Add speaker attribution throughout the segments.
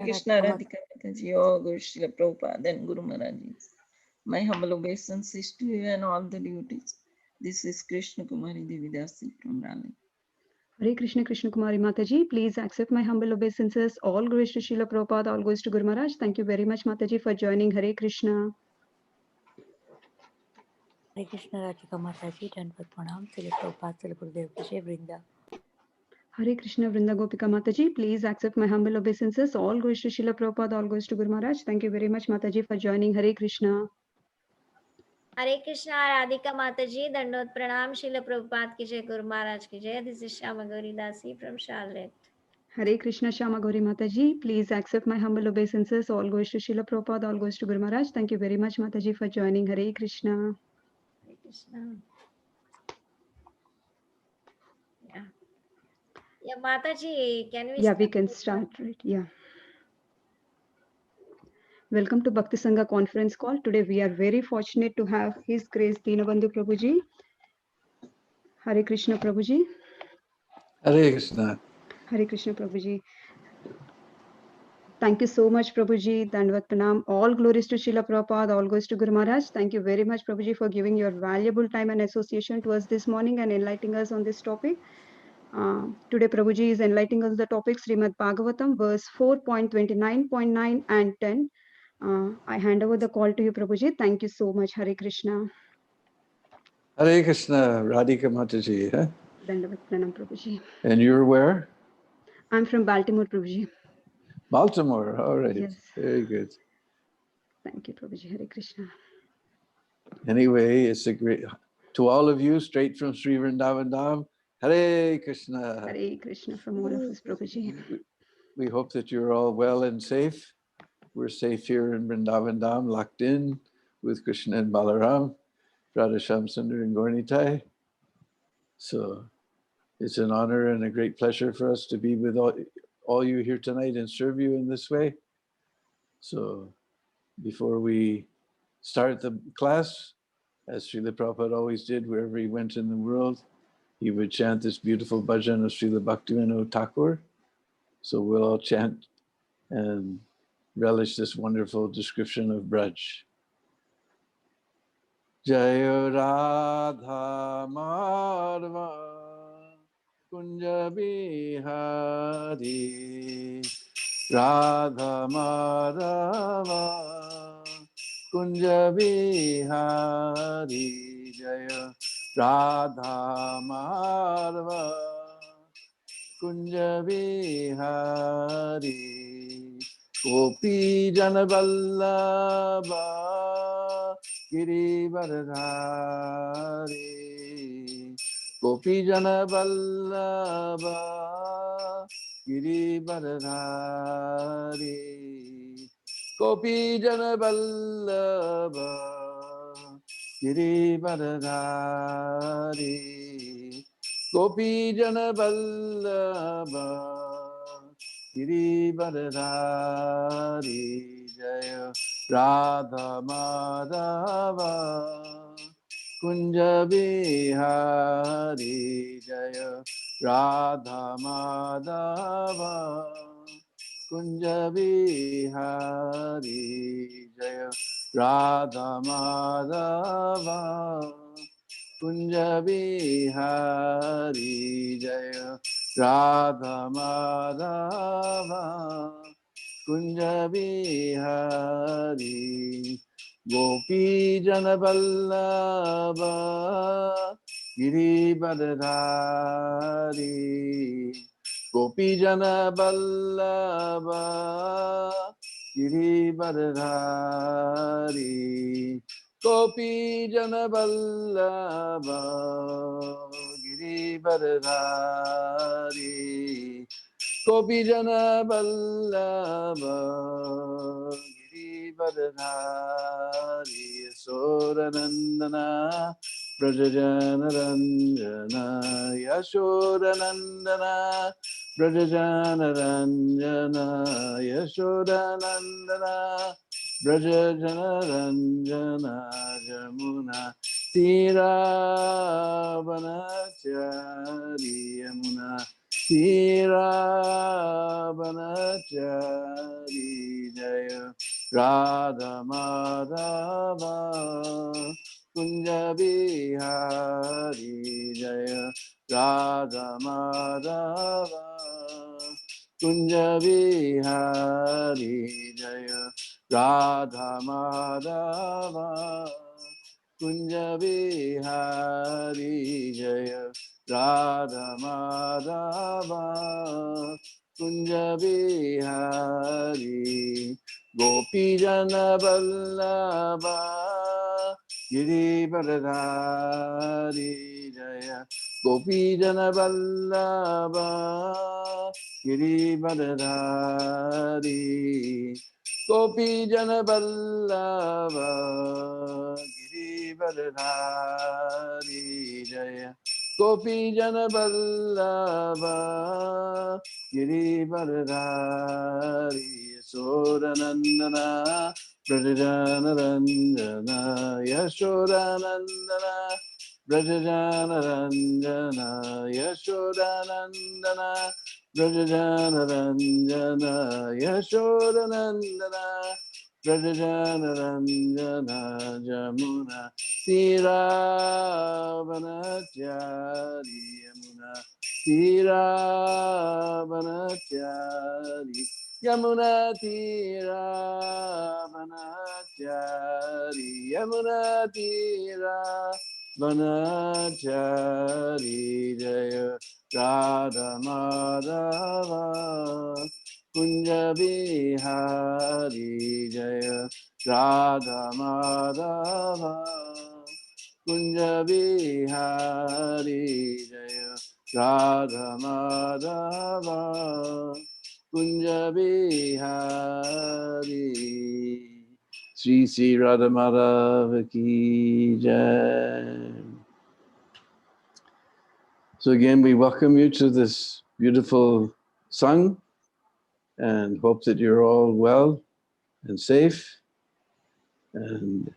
Speaker 1: Krishna Radhika Mataji, all Guru Srila Prabhupada and Guru Maharaji. My humble obeisances to you and all the devotees. This is Krishna Kumari Devidasi from Raleigh.
Speaker 2: Hare Krishna, Krishna Kumari Mataji. Please accept my humble obeisances. All glories to Srila Prabhupada, all glories to Guru Maharaj. Thank you very much, Mataji, for joining. Hare Krishna.
Speaker 3: Hare Krishna Radhika Mataji, Dandavat Pranam, Srila Prabhupada, Srila Gurudev Ki Jai, Vrinda.
Speaker 2: Hare Krishna, Vrinda Gopika Mataji. Please accept my humble obeisances. All glories to Srila Prabhupada, all glories to Guru Maharaj. Thank you very much, Mataji, for joining. Hare Krishna.
Speaker 4: Hare Krishna, Radhika Mataji, Dandot Pranam, Srila Prabhupada ki Jai, Guru Maharaj ki Jai. This is Shama Gauri Dasi from Charlotte.
Speaker 2: Hare Krishna, Shama Gauri Mataji. Please accept my humble obeisances. All glories to Srila Prabhupada, all glories to Guru Maharaj. Thank you very much, Mataji, for joining. Hare Krishna.
Speaker 4: Hare Krishna. Yeah, Mataji, can we
Speaker 2: Yeah, we
Speaker 4: start
Speaker 2: can
Speaker 4: with
Speaker 2: start, right? Yeah. Welcome to Bhakti Sangha conference call. Today we are very fortunate to have His Grace Deena Bandhu Prabhuji. Hare Krishna Prabhuji.
Speaker 5: Hare Krishna.
Speaker 2: Hare Krishna Prabhuji. Thank you so much, Prabhuji. Dandavat Pranam. All glories to Srila Prabhupada, all glories to Guru Maharaj. Thank you very much, Prabhuji, for giving your valuable time and association to us this morning and enlightening us on this topic. Today, Prabhuji is enlightening us the topic Srimad Bhagavatam, verse 4.29.9 and 10. I hand over the call to you, Prabhuji. Thank you so much. Hare Krishna.
Speaker 5: Hare Krishna, Radhika Mataji. Huh?
Speaker 2: Dandavat Pranam, Prabhuji.
Speaker 5: And you're where?
Speaker 2: I'm from Baltimore, Prabhuji.
Speaker 5: Baltimore, all right.
Speaker 2: Yes.
Speaker 5: Very good.
Speaker 2: Thank you, Prabhuji. Hare Krishna.
Speaker 5: Anyway, it's a great, to all of you, straight from Sri Vrindavan Dham, Hare Krishna.
Speaker 2: Hare Krishna from all of us, Prabhuji.
Speaker 5: We hope that you're all well and safe. We're safe here in Vrindavan Dham, locked in with Krishna and Balaram, Radha Shamsundar and Gaurnitai. So it's an honor and a great pleasure for us to be with all you here tonight and serve you in this way. So before we start the class, as Srila Prabhupada always did wherever he went in the world, he would chant this beautiful bhajan of Srila Bhaktivinoda Thakur. So we'll all chant and relish this wonderful description of Braj. Jaya Radha Madhava Kunja Bihari Radha Madhava Kunja Bihari Jaya Radha Madhava Kunja Bihari Gopi Jana Vallabha Girivardhari Gopi Jana Vallabha Girivardhari Gopi Jana Vallabha Girivardhari Gopi Jana Vallabha Girivardhari Jaya Radha Madhava Kunja Bihari Jaya Radha Madhava Kunja Bihari Jaya Radha Madhava Kunja Bihari Jaya Radha Madhava Kunja Bihari Gopi Jana Vallabha Girivardhari Gopi Jana Vallabha Girivardhari Gopi Jana Vallabha Girivardhari Gopi Jana Vallabha Girivardhari Yashodanandana Brajajana Ranjana Yashodanandana Brajajana Ranjana Yashodanandana Brajajana Ranjana Jamuna Tira Vanachari Yamuna Banachari Jaya Radha Madhava Kunja Bihari Jaya Radha Madhava Kunja Bihari Jaya Radha Madhava Kunja Bihari Jaya Radha Madhava Kunja Bihari Gopi Jana Vallabha Giri Baradhari Jaya Gopi Jana Vallabha Giri Baradhari Gopi Jana Vallabha Giri Baradhari Jaya Gopi Jana Vallabha Giri Baradhari Yasodanandana Brajajana Ranjana Yashodanandana Brajajana Ranjana Yashodanandana Brajajana Ranjana Yashodanandana Brajajana Ranjana Jamuna Tiravanachari Yamuna Tiravanachari Yamuna Tiravanachari Yamuna Tiravanachari Jaya Radha Madhava Kunja Bihari Jaya Radha Madhava Kunja Bihari Jaya Radha Madhava Kunja Bihari Sri Sri Radha Madhava Ki Jai. So again, we welcome you to this beautiful sung and hope that you're all well and safe and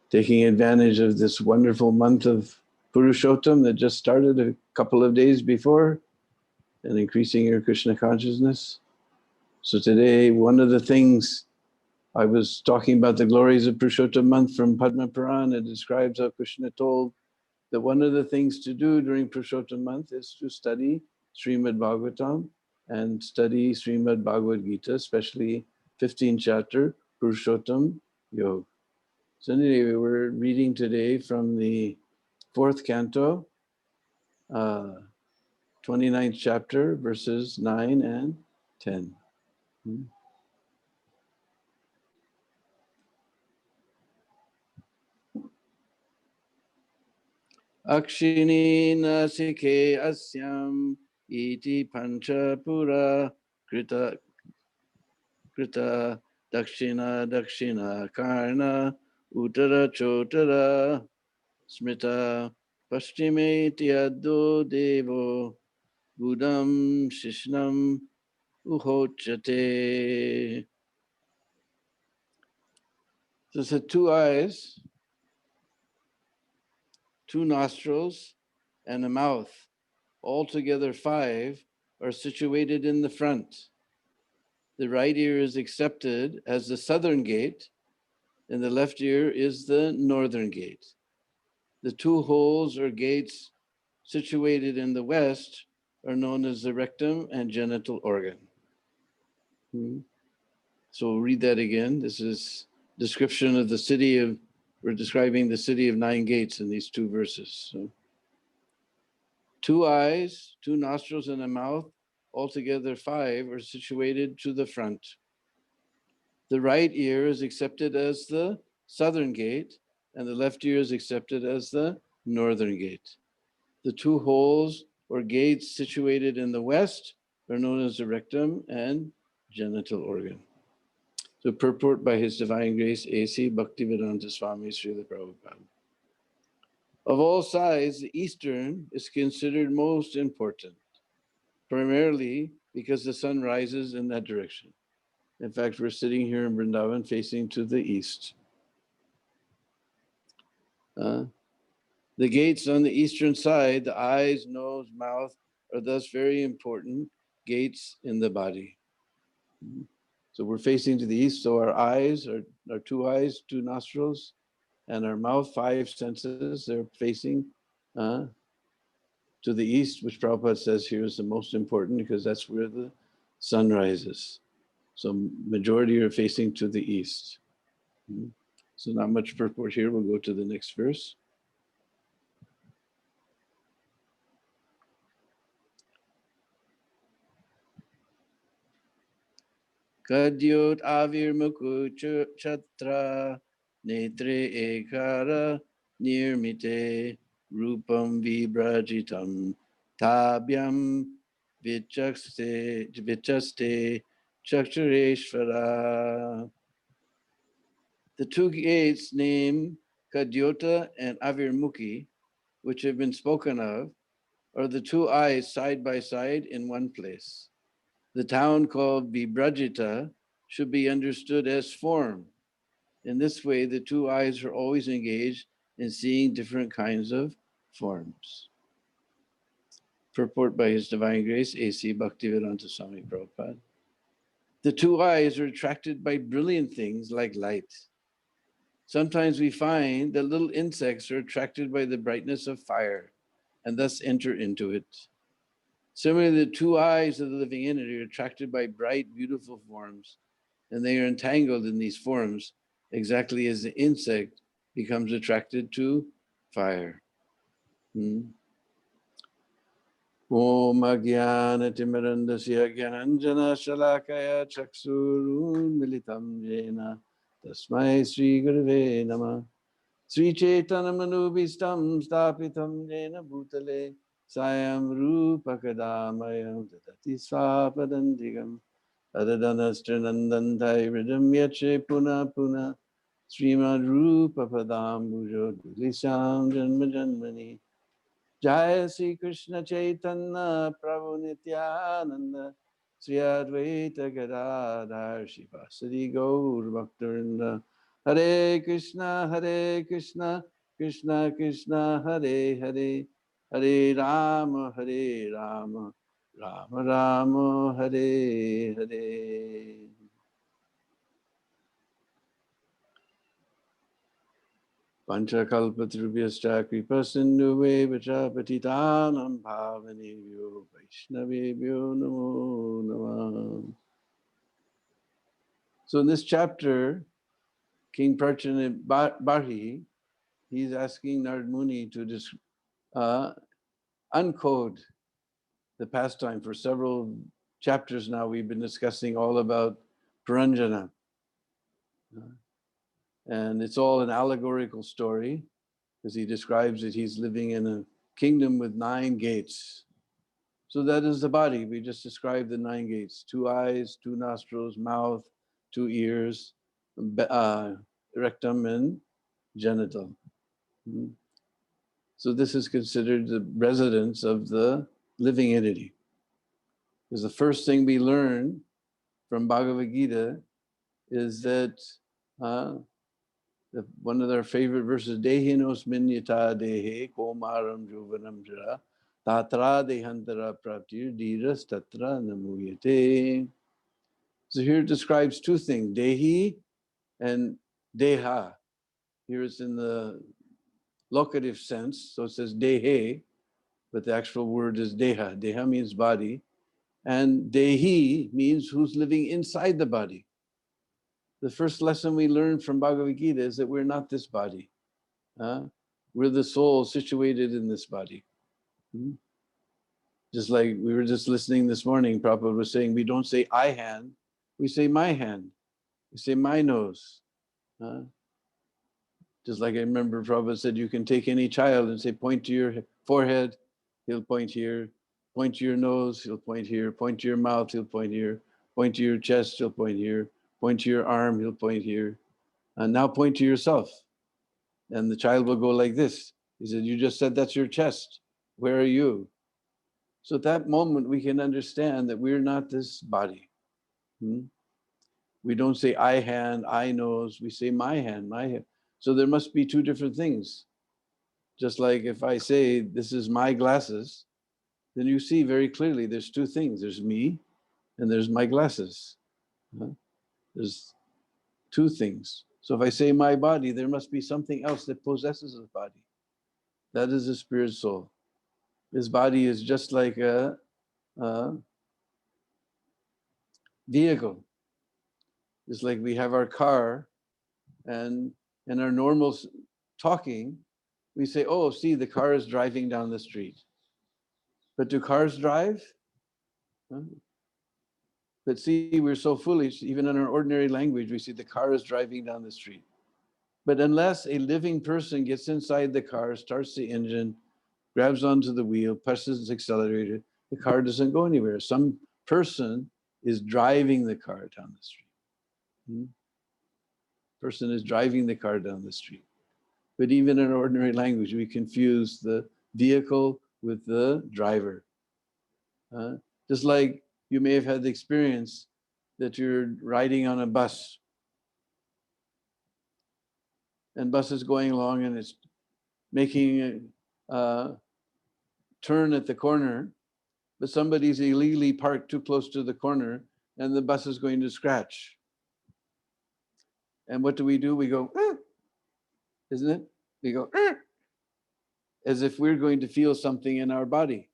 Speaker 5: taking advantage of this wonderful month of Purushottam that just started a couple of days before and increasing your Krishna consciousness. So today, one of the things I was talking about the glories of Purushottam month from Padma Puran. It describes how Krishna told that one of the things to do during Purushottam month is to study Srimad Bhagavatam and study Srimad Bhagavad Gita, especially 15th chapter, Purushottam Yoga. So anyway, we're reading today from the 4th canto, 29th chapter, verses 9 and 10. Akshini nasike asyam iti panchapura krita krita dakshina karna uttara chotara smrita paschimeti addo devo budam shishnam uhochate. So it's two eyes, two nostrils, and a mouth, altogether 5, are situated in the front. The right ear is accepted as the southern gate, and the left ear is the northern gate. The 2 holes or gates situated in the west are known as the rectum and genital organ. So we'll read that again. This is description of the city of, we're describing the city of 9 gates in these 2 verses. So, 2 eyes, 2 nostrils, and a mouth, altogether 5, are situated to the front. The right ear is accepted as the southern gate, and the left ear is accepted as the northern gate. The 2 holes or gates situated in the west are known as the rectum and genital organ. So purport by His Divine Grace A.C. Bhaktivedanta Swami Srila Prabhupada. Of all sides, the eastern is considered most important, primarily because the sun rises in that direction. In fact, we're sitting here in Vrindavan facing to the east. The gates on the eastern side, the eyes, nose, mouth, are thus very important gates in the body. So we're facing to the east, so our eyes, our two eyes, two nostrils, and our mouth, five senses, they're facing to the east, which Prabhupada says here is the most important because that's where the sun rises. So majority are facing to the east. So not much purport here. We'll go to the next verse. Kadyot avir muku chatra netre ekara nirmite rupam vibrajitam tabyam vichaste chakshureshvara. The two gates named Kadyota and Avirmukhi, which have been spoken of, are the two eyes side by side in one place. The town called Vibrajita should be understood as form. In this way, the two eyes are always engaged in seeing different kinds of forms. Purport by His Divine Grace, A.C. Bhaktivedanta Swami Prabhupada. The two eyes are attracted by brilliant things like light. Sometimes we find that little insects are attracted by the brightness of fire and thus enter into it. Similarly, the two eyes of the living entity are attracted by bright, beautiful forms, and they are entangled in these forms exactly as the insect becomes attracted to fire. Om Agyana Timirandasya Gyananjana Shalakaya Chaksurun Militam Jena Tasmai Sri Gurave Namah Sri Chaitanya Manubhistam Stapitam Jena Bhutale Sayam Rupa Kadamayam Dadati Swapadantigam Adadanastranandantai Ridam Yache Puna Puna Srimad Rupa Padam Bhujo Dulisam Janma Janmani Jaya Sri Krishna Chaitanya Prabhu Nityananda Sri Advaita Gadadhar Shivasadi Gaur Bhaktarinda Hare Krishna Krishna Krishna Hare Hare Hare Rama Rama Rama Hare Hare. Panchakalpatrubhyascha kripasindhuve vacha patitanam bhavanebhyo vaishnavebhyo namo namah. So in this chapter, King Prachana Barhi, he's asking Narad Muni to uncode the pastime. For several chapters now, we've been discussing all about Puranjana. And it's all an allegorical story, because he describes that he's living in a kingdom with 9 gates. So that is the body. We just described the 9 gates: 2 eyes, 2 nostrils, mouth, 2 ears, rectum and genital. So this is considered the residence of the living entity. Because the first thing we learn from Bhagavad Gita is that one of their favorite verses, Dehinos minyata dehe komaram juvanam jara tatra dehantara praptir dhiras tatra namuyate. So here it describes 2 things, Dehi and Deha. Here it's in the locative sense, so it says Dehe, but the actual word is Deha. Deha means body, and Dehi means who's living inside the body. The first lesson we learn from Bhagavad Gita is that we're not this body. We're the soul situated in this body. Just like we were just listening this morning, Prabhupada was saying, we don't say I hand, we say my hand. We say my nose. Just like I remember Prabhupada said, you can take any child and say, point to your forehead, he'll point here. Point to your nose, he'll point here. Point to your mouth, he'll point here. Point to your chest, he'll point here. Point to your arm, he'll point here. And now point to yourself. And the child will go like this. He said, you just said that's your chest. Where are you? So at that moment, we can understand that we're not this body. We don't say I hand, I nose. We say my hand, my head. So there must be 2 different things. Just like if I say, this is my glasses, then you see very clearly there's two things. There's me and there's my glasses. There's two things. So if I say my body, there must be something else that possesses the body. That is the spirit soul. This body is just like a vehicle. It's like we have our car, and in our normal talking, we say, oh, see, the car is driving down the street. But do cars drive? But see, we're so foolish, even in our ordinary language, we see the car is driving down the street. But unless a living person gets inside the car, starts the engine, grabs onto the wheel, presses the accelerator, the car doesn't go anywhere. Some person is driving the car down the street. Person is driving the car down the street. But even in ordinary language, we confuse the vehicle with the driver. Just like you may have had the experience that you're riding on a bus, and bus is going along and it's making a turn at the corner, but somebody's illegally parked too close to the corner and the bus is going to scratch. And what do? We go, isn't it? We go, as if we're going to feel something in our body.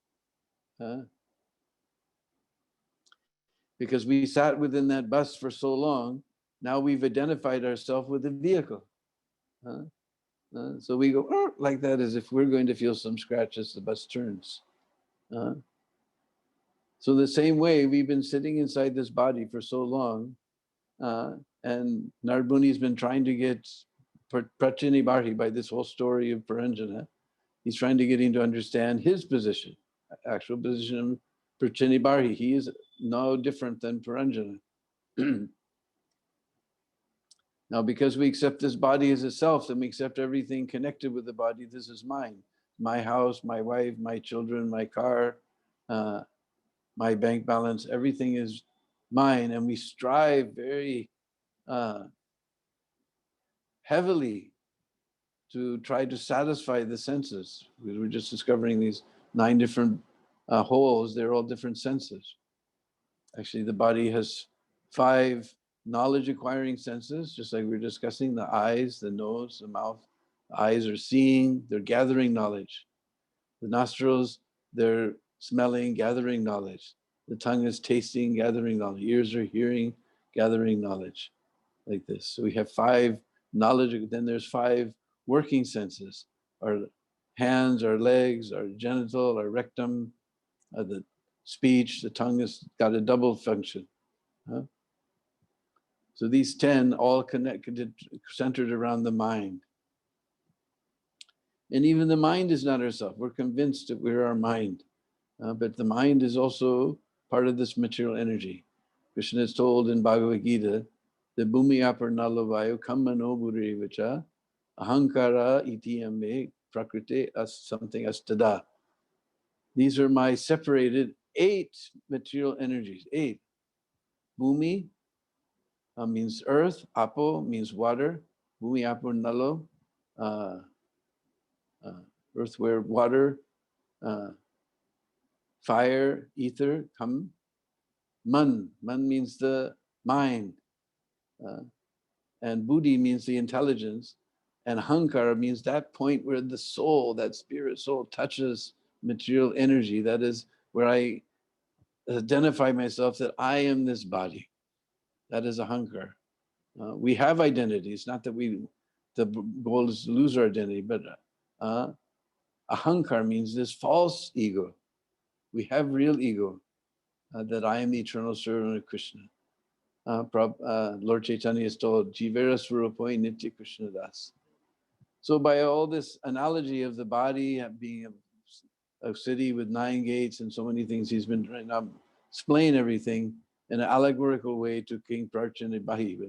Speaker 5: Because we sat within that bus for so long, now we've identified ourselves with the vehicle. So we go like that, as if we're going to feel some scratch as the bus turns. So the same way, we've been sitting inside this body for so long, and Nardmuni's been trying to get Prachinibari, by this whole story of Paranjana, he's trying to get him to understand his position, actual position of Prachinibari. He is no different than Paranjana. Now, because we accept this body as a self, then we accept everything connected with the body. This is mine. My house, my wife, my children, my car, my bank balance, everything is mine. And we strive very heavily to try to satisfy the senses. We were just discovering these 9 different holes. They're all different senses. Actually, the body has 5 knowledge acquiring senses, just like we were discussing: the eyes, the nose, the mouth. The eyes are seeing, they're gathering knowledge. The nostrils, they're smelling, gathering knowledge. The tongue is tasting, gathering knowledge. Ears are hearing, gathering knowledge. Like this. So we have 5 knowledge, then there's 5 working senses: our hands, our legs, our genital, our rectum, the speech. The tongue has got a double function. So these 10 all connected, centered around the mind. And even the mind is not ourself. We're convinced that we're our mind. But the mind is also part of this material energy. Krishna is told in Bhagavad Gita, the bhumi aparnalavayu kammano bhurivacha ahankara iti ame prakriti as something astada. These are my separated 8 material energies. 8. Bhumi means earth, apo means water, bhumi apo nalo, earth, where water, fire, ether, come. Man means the mind, and buddhi means the intelligence, and hankara means that point where the soul, that spirit soul, touches material energy. That is where I identify myself that I am this body. That is a hankara. We have identity. It's not that the goal is to lose our identity, but ahankar means this false ego. We have real ego, that I am the eternal servant of Krishna. Lord Chaitanya is told, Jivera Swarupoi Nitya Krishna Das. So by all this analogy of the body being a city with 9 gates and so many things, he's been trying to explain everything in an allegorical way to King Prachinibari.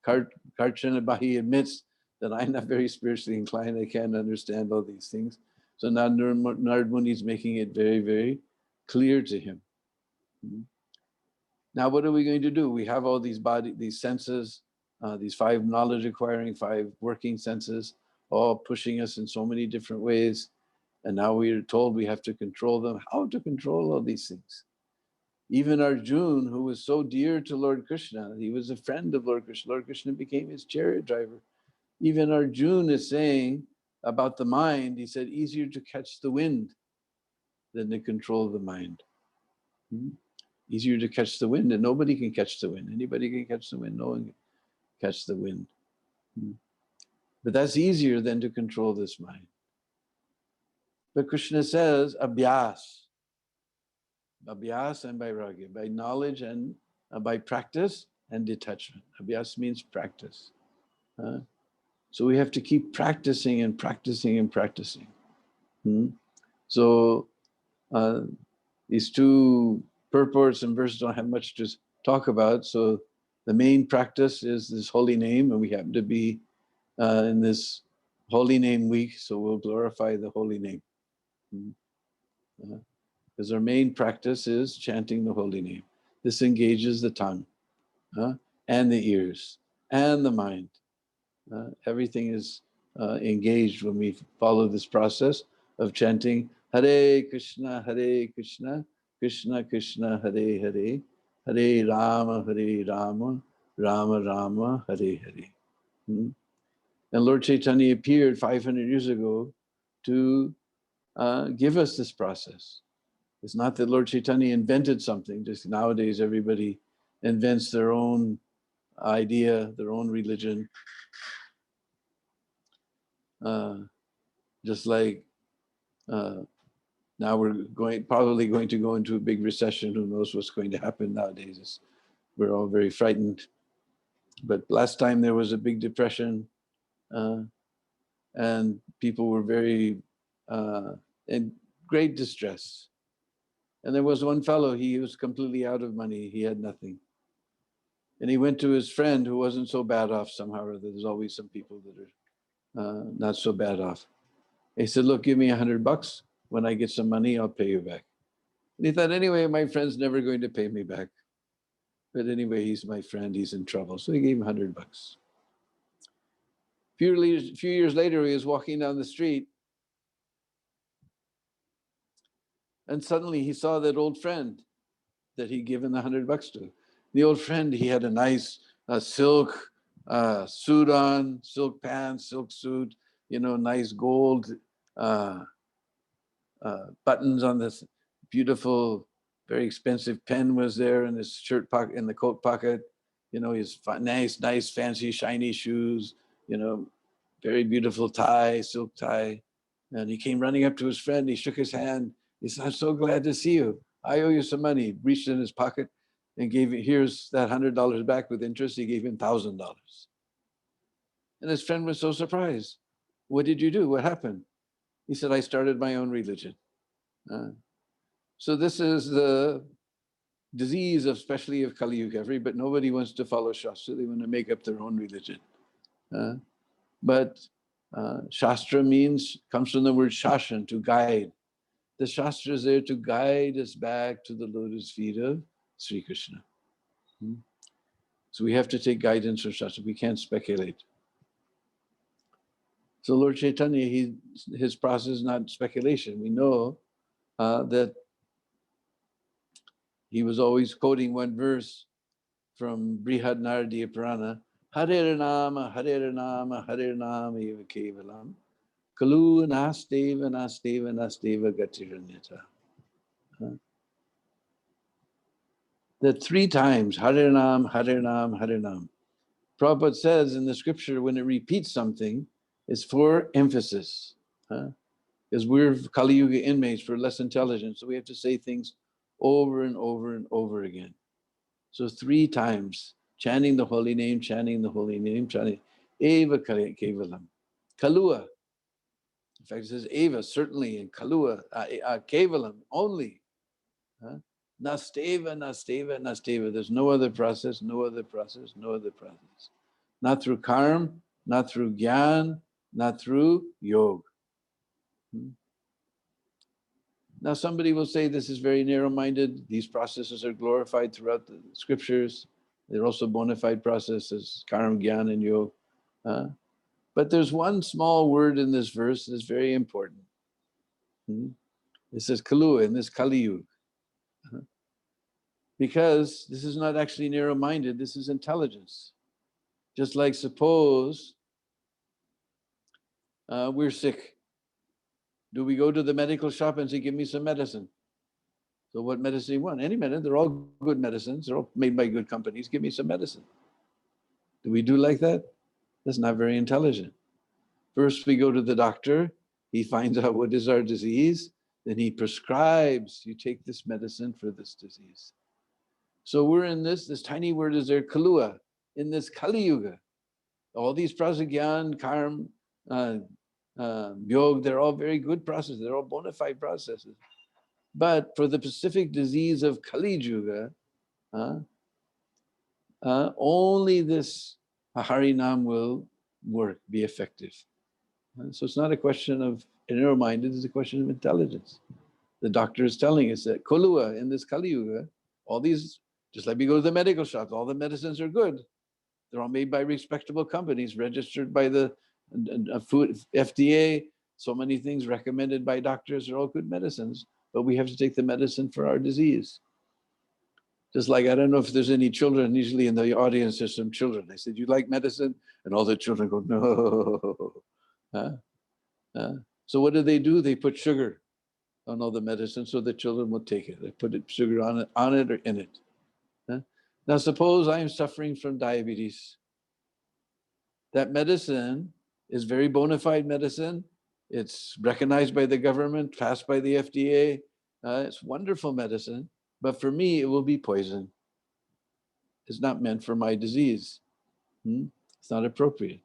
Speaker 5: But Prachinibari admits that I'm not very spiritually inclined. I can't understand all these things. So now Narad Muni is making it very, very clear to him. Now, what are we going to do? We have all these these senses, these 5 knowledge acquiring, 5 working senses, all pushing us in so many different ways. And now we are told we have to control them. How to control all these things? Even Arjuna, who was so dear to Lord Krishna, he was a friend of Lord Krishna. Lord Krishna became his chariot driver. Even Arjuna is saying about the mind, he said, easier to catch the wind than to control the mind. Easier to catch the wind, and nobody can catch the wind. Anybody can catch the wind, no one can catch the wind. But that's easier than to control this mind. But Krishna says, abhyas and vairagya, by knowledge and by practice and detachment. Abhyas means practice. So we have to keep practicing and practicing and practicing. So these two purports and verses don't have much to talk about. So the main practice is this holy name, and we happen to be in this holy name week, so we'll glorify the holy name. Because our main practice is chanting the holy name. This engages the tongue and the ears and the mind. Everything is engaged when we follow this process of chanting Hare Krishna, Krishna Krishna, Hare Hare, Hare Rama, Rama Rama, Hare Hare. And Lord Chaitanya appeared 500 years ago to give us this process. It's not that Lord Chaitanya invented something. Just nowadays, everybody invents their own idea, their own religion. Just like now we're probably going to go into a big recession. Who knows what's going to happen nowadays? We're all very frightened. But last time there was a big depression, and people were very in great distress. And there was one fellow, he was completely out of money. He had nothing. And he went to his friend who wasn't so bad off somehow or other. There's always some people that are not so bad off. He said, look, give me $100. When I get some money, I'll pay you back. And he thought, anyway, my friend's never going to pay me back. But anyway, he's my friend, he's in trouble. So he gave him $100. Few years later, he was walking down the street, and suddenly he saw that old friend that he'd given the $100 to. The old friend, he had a nice silk suit on, silk pants, silk suit, nice gold buttons on this beautiful, very expensive pen was there in his shirt pocket, in the coat pocket. His nice, fancy, shiny shoes, very beautiful tie, silk tie. And he came running up to his friend. He shook his hand. He said, I'm so glad to see you. I owe you some money. He reached in his pocket and gave him, here's that $100 back with interest. He gave him $1,000. And his friend was so surprised. What did you do? What happened? He said, I started my own religion. So this is the disease, especially of Kali Yuga. But nobody wants to follow Shastra. They want to make up their own religion. But Shastra comes from the word shashan, to guide. The Shastra is there to guide us back to the lotus feet of Sri Krishna. So we have to take guidance from Shastra. We can't speculate. So Lord Chaitanya, his process is not speculation. We know that he was always quoting one verse from Brihad Naradiya Purana, Hare Nama, Hare Nama, Hare Nama eva kevalam, Kalu nasteva, nasteva, nasteva gatiranyata. That 3 times, Hare Nam, Hare Nam, Hare Nam. Prabhupada says in the scripture, when it repeats something, it's for emphasis. Because we're Kali Yuga inmates, we're less intelligent, so we have to say things over and over and over again. So 3 times, chanting the holy name, chanting Eva Kevalam. Kalua. In fact, it says Eva, certainly, and Kalua, Kevalam, only. Nasteva, Nasteva, Nasteva. There's no other process, no other process, no other process. Not through karma, not through gyan, not through yoga. Now somebody will say this is very narrow-minded. These processes are glorified throughout the scriptures. They're also bona fide processes, karma, gyan, and yoga. But there's one small word in this verse that's very important. It says Kalua in this Kali Yuga. Because this is not actually narrow-minded, this is intelligence. Just like suppose we're sick. Do we go to the medical shop and say, give me some medicine? So what medicine do you want? Any medicine, they're all good medicines. They're all made by good companies. Give me some medicine. Do we do like that? That's not very intelligent. First, we go to the doctor. He finds out what is our disease. Then he prescribes, you take this medicine for this disease. So we're in this tiny word is there, Kalua, in this Kali Yuga. All these prasagyan, karma, yog, they're all very good processes. They're all bona fide processes. But for the specific disease of Kali Yuga, only this Harinam will work, be effective. So it's not a question of narrow-minded, it's a question of intelligence. The doctor is telling us that Kalua, in this Kali Yuga, all these, just like we go to the medical shops, all the medicines are good. They're all made by respectable companies, registered by the food FDA. So many things recommended by doctors are all good medicines, but we have to take the medicine for our disease. Just like, I don't know if there's any children, usually in the audience there's some children. I said, you like medicine? And all the children go, no. So what do? They put sugar on all the medicine so the children will take it. They put sugar on it or in it. Now suppose I am suffering from diabetes. That medicine is very bona fide medicine. It's recognized by the government, passed by the FDA. It's wonderful medicine, but for me, it will be poison. It's not meant for my disease. It's not appropriate.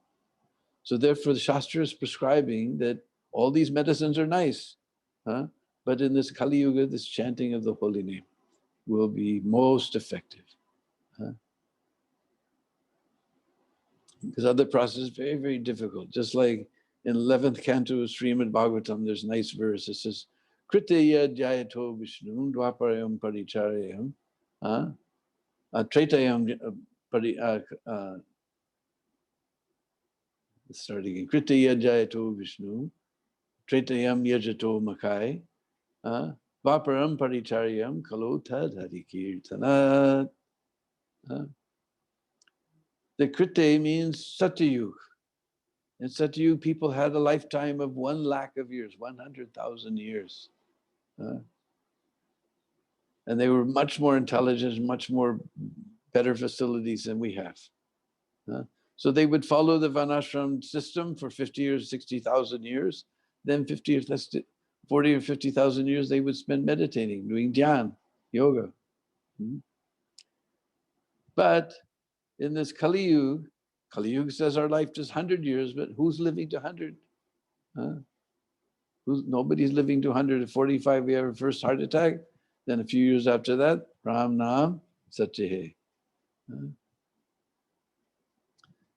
Speaker 5: So therefore, the Shastra is prescribing that all these medicines are nice, but in this Kali Yuga, this chanting of the holy name will be most effective. Because other process is very, very difficult. Just like in 11th canto of Srimad Bhagavatam, there's a nice verse. It says, Kriteya Jayato Vishnu Dwaparayam Paricharayam Tretayam starting again. Kriteya Jayato Vishnu Tretayam Yajato Makai Dwaparam Paricharyam Kalo Tad Harikirtanat. The Krite means Satyayug. In Satyayug, people had a lifetime of 1 lakh of years, 100,000 years. And they were much more intelligent, much more better facilities than we have. So they would follow the Varnashram system for 50 years, 60,000 years. Then 40 or 50,000 years, they would spend meditating, doing dhyan, yoga. But in this Kali Yuga says our life is 100 years, but who's living to 100? Nobody's living to 145. We have our first heart attack. Then a few years after that, Ram Nam Satyahe.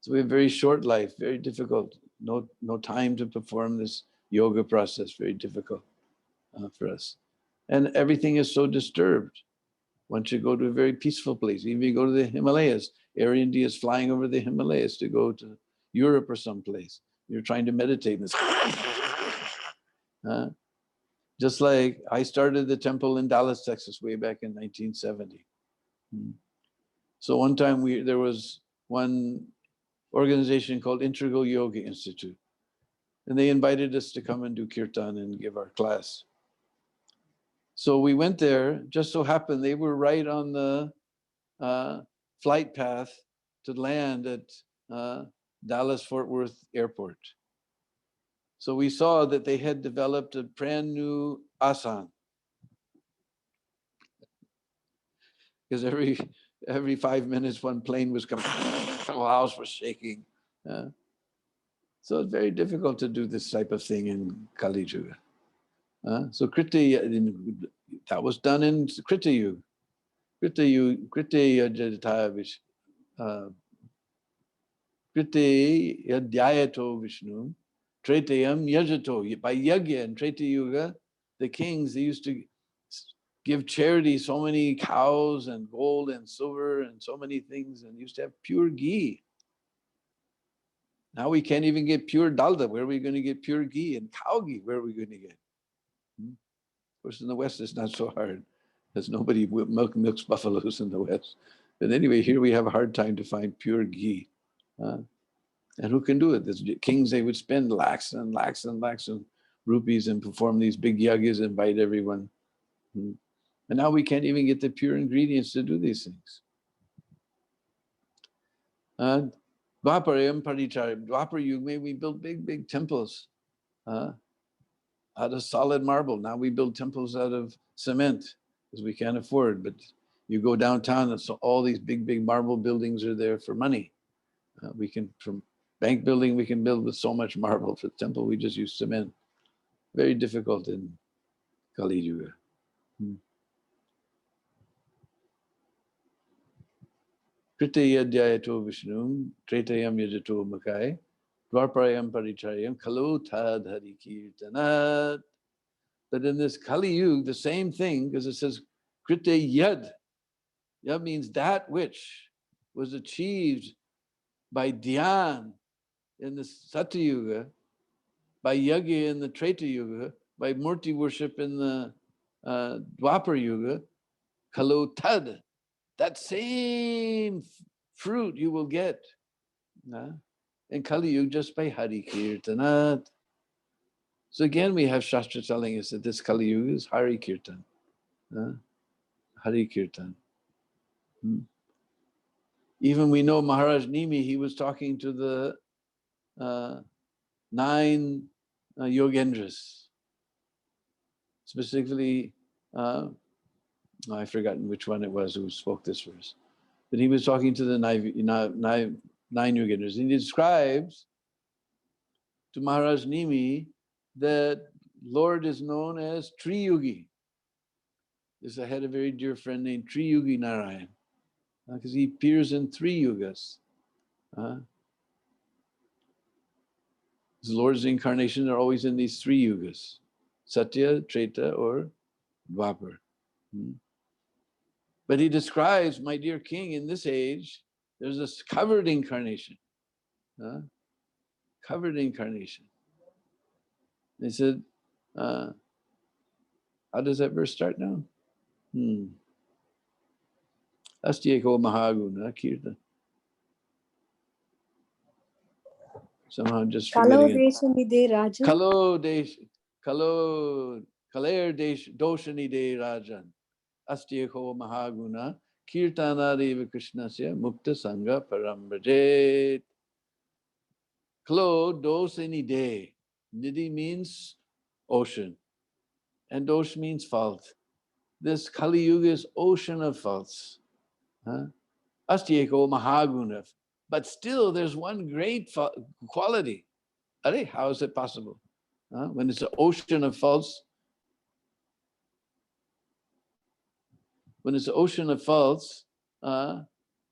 Speaker 5: So we have very short life, very difficult. No time to perform this yoga process, very difficult for us. And everything is so disturbed. Once you go to a very peaceful place, even if you go to the Himalayas, Air India is flying over the Himalayas to go to Europe or someplace. You're trying to meditate. Just like I started the temple in Dallas, Texas, way back in 1970. So one time there was one organization called Integral Yoga Institute, and they invited us to come and do kirtan and give our class. So we went there. Just so happened they were right on the flight path to land at Dallas-Fort Worth Airport. So we saw that they had developed a brand new asan. Because every 5 minutes one plane was coming, the house was shaking. So it's very difficult to do this type of thing in Kali Yuga. So Kriti, that was done in Kriti Yuga. Kriti Yadhyayato Vishnu, Tretayam Yajato. By Yagya and Treta Yuga, the kings, they used to give charity so many cows and gold and silver and so many things, and used to have pure ghee. Now we can't even get pure dalda. Where are we going to get pure ghee? And cow ghee, where are we going to get? Of course, in the West, it's not so hard, because nobody milks buffaloes in the West. But anyway, here we have a hard time to find pure ghee. And who can do it? The kings, they would spend lakhs and lakhs and lakhs of rupees and perform these big yagis, invite everyone. And now we can't even get the pure ingredients to do these things. Dwaparayam Paricharyam. Dwapar Yuga, we built big, big temples out of solid marble. Now we build temples out of cement because we can't afford. But you go downtown, and so all these big, big marble buildings are there for money. We can, from bank building, we can build with so much marble. For the temple, we just use cement. Very difficult in Kali Yuga. Kritya Dhyayato Vishnum, Tretayam Yajato Makai, Dwarparayam Paricharyam, Kalo Tad Hari Kirtanat. But in this Kali Yuga, the same thing, because it says Kritya Yad. Yad means that which was achieved by Dhyan in the Satya Yuga, by Yagya in the Treta Yuga, by Murti worship in the Dwapar Yuga, Kalo Tad. That same fruit you will get in Kali Yuga just by Hari Kirtanat. So again, we have Shastra telling us that this Kali Yuga is Hari Kirtan. Hari Kirtan. Even we know Maharaj Nimi, he was talking to the 9 Yogendras. Specifically, I've forgotten which one it was who spoke this verse. But he was talking to the 9 Yogendras. And he describes to Maharaj Nimi that Lord is known as Triyugi. I had a very dear friend named Triyugi Narayan, because he appears in 3 yugas. His Lord's incarnation are always in these 3 yugas: Satya, Treta, or Dwapar. But he describes, my dear king, in this age, there's this covered incarnation. Covered incarnation. They said, how does that verse start now? Astyeko Mahaguna Kirtan. Somehow just forgetting it. Kalo Desh, Kalo, Kaler Desh, Doshani De Rajan. Astyeko Mahaguna Kirtana Deva Krishnasya Mukta Sangha Parambrajet. Klo Doshani De. Nidhi means ocean, and dosh means fault. This Kali Yuga is ocean of faults. Astyeko Mahaguna. But still, there's one great quality. Are, how is it possible? When it's an ocean of faults,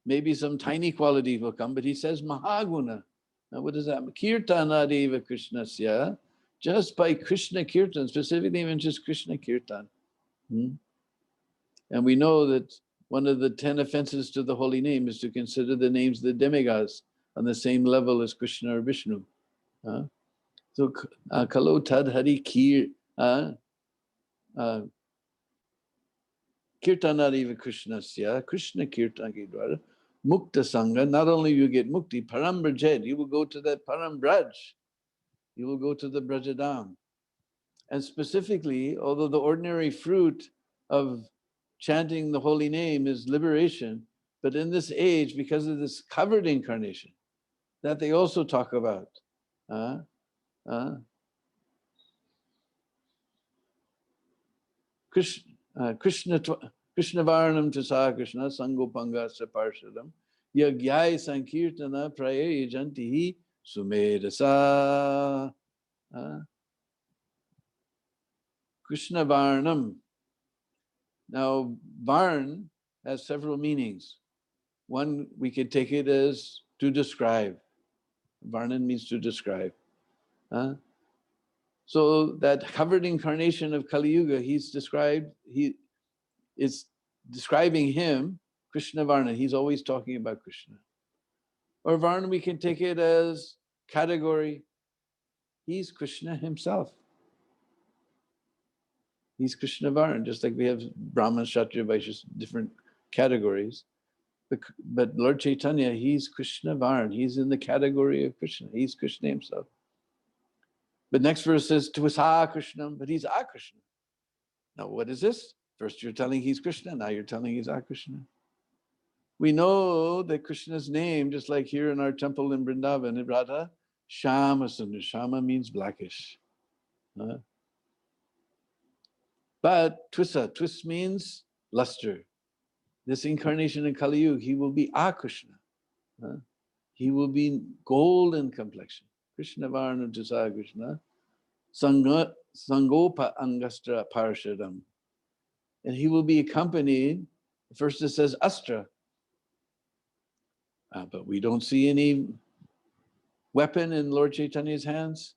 Speaker 5: maybe some tiny quality will come, but he says Mahaguna. Now, what does that mean? Kirtana Deva Krishnasya, just by Krishna Kirtan, specifically even just Krishna Kirtan. And we know that one of the 10 offenses to the holy name is to consider the names of the demigods on the same level as Krishna or Vishnu. So, Kalo Tad Hari Kirtanariva Krishnasya, Krishna Kirtan ki dwara, Mukta Sangha, not only you get mukti, Parambrajed, you will go to that Parambraj, you will go to the Brajadam. And specifically, although the ordinary fruit of chanting the holy name is liberation, but in this age, because of this covered incarnation, that they also talk about. Krishna Varnam Chasa Krishna Sangopanga Saparshadam Yagyai Sankirtana Praye Jantihi Sumedasa. Krishna Varnam. Now, Varn has several meanings. One, we could take it as to describe. Varnan means to describe. So that covered incarnation of Kali Yuga, he's described, he is describing him, Krishna Varna. He's always talking about Krishna. Or Varna, we can take it as category. He's Krishna himself. He's Krishna Varna, just like we have Brahman, Kshatriya, Vaishya, different categories. But Lord Chaitanya, he's Krishna Varna. He's in the category of Krishna. He's Krishna himself. But next verse says, Tvasa Krishna, but he's Akrishna. Now, what is this? First, you're telling he's Krishna. Now you're telling he's Akrishna. We know that Krishna's name, just like here in our temple in Vrindavan, in Radha, Shama Sundar. Shama means blackish. But Twisa, twist means luster. This incarnation in Kali Yuga, he will be Akrishna. He will be golden complexion. Krishna Varna Twisa Krishna. Sangopa Angastra Parashadam. And he will be accompanied, first it says Astra. But we don't see any weapon in Lord Chaitanya's hands.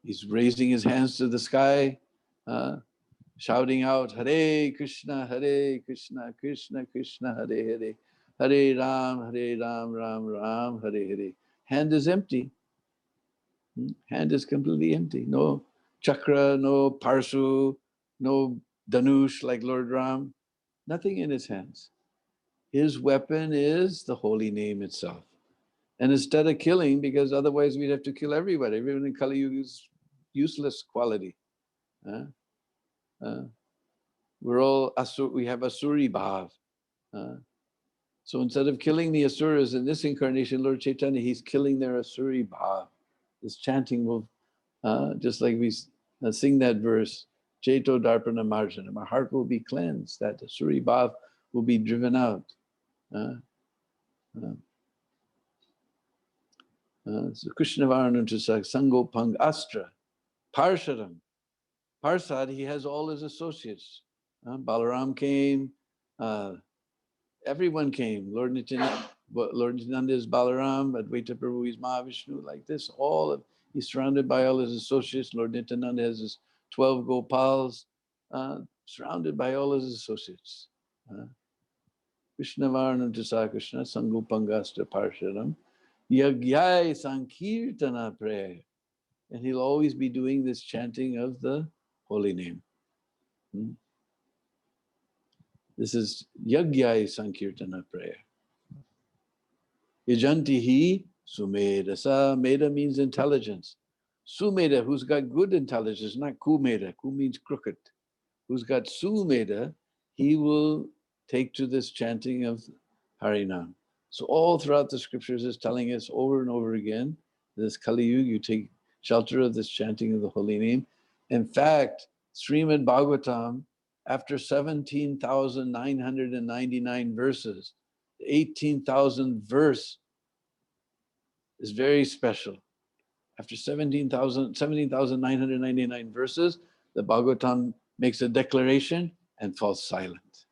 Speaker 5: He's raising his hands to the sky, shouting out, Hare Krishna, Krishna Krishna, Hare Hare, Hare Ram, Ram Ram, Hare Hare. Hand is empty. Hand is completely empty. No chakra, no parsu, no danush like Lord Ram. Nothing in his hands. His weapon is the holy name itself. And instead of killing, because otherwise we'd have to kill everybody. Everyone in Kali Yuga is useless quality. We're all asur, we have asuri bhav. So instead of killing the asuras in this incarnation, Lord Chaitanya, he's killing their asuri bhav. This chanting will, just like we sing that verse, Chaito Darpana Marjanam, our heart will be cleansed, that asuri bhav will be driven out. So Krishna Varna to Sango Pang Astra, Parshadam. Parsad, he has all his associates. Balaram came, everyone came. Lord Nityananda is Balaram, Advaita Prabhu is Mahavishnu, like this. He's surrounded by all his associates. Lord Nityananda has his 12 Gopals, surrounded by all his associates. Krishna Varna Jasa Krishna, Sangupangasta Parshadam, Yagyai Sankirtana prayer. And he'll always be doing this chanting of the holy name. This is Yagyai Sankirtana prayer. Yajantihi Sumeda. Sa Meda means intelligence. Sumeda, who's got good intelligence, not Kumeda. Ku means crooked. Who's got Sumeda, he will take to this chanting of Harinam. So all throughout the scriptures is telling us over and over again, this Kali Yuga, you take shelter of this chanting of the holy name. In fact, Srimad Bhagavatam, after 17,999 verses, the 18,000th verse is very special. After 17,999 verses, the Bhagavatam makes a declaration and falls silent.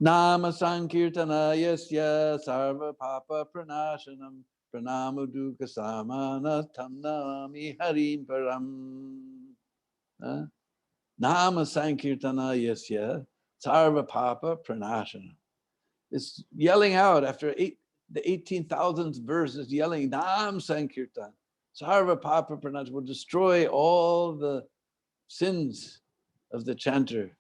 Speaker 5: Nama Sankirtana Yasya Sarva Papa Pranashanam Pranamu Dukkha Samana Tamnami Harim Param. Nama Sankirtana Yasya Sarva Papa Pranashanam. It's yelling out after the 18,000th verse is yelling, Nam Sankirtan. Sarva Papa Pranashanam will destroy all the sins of the chanter.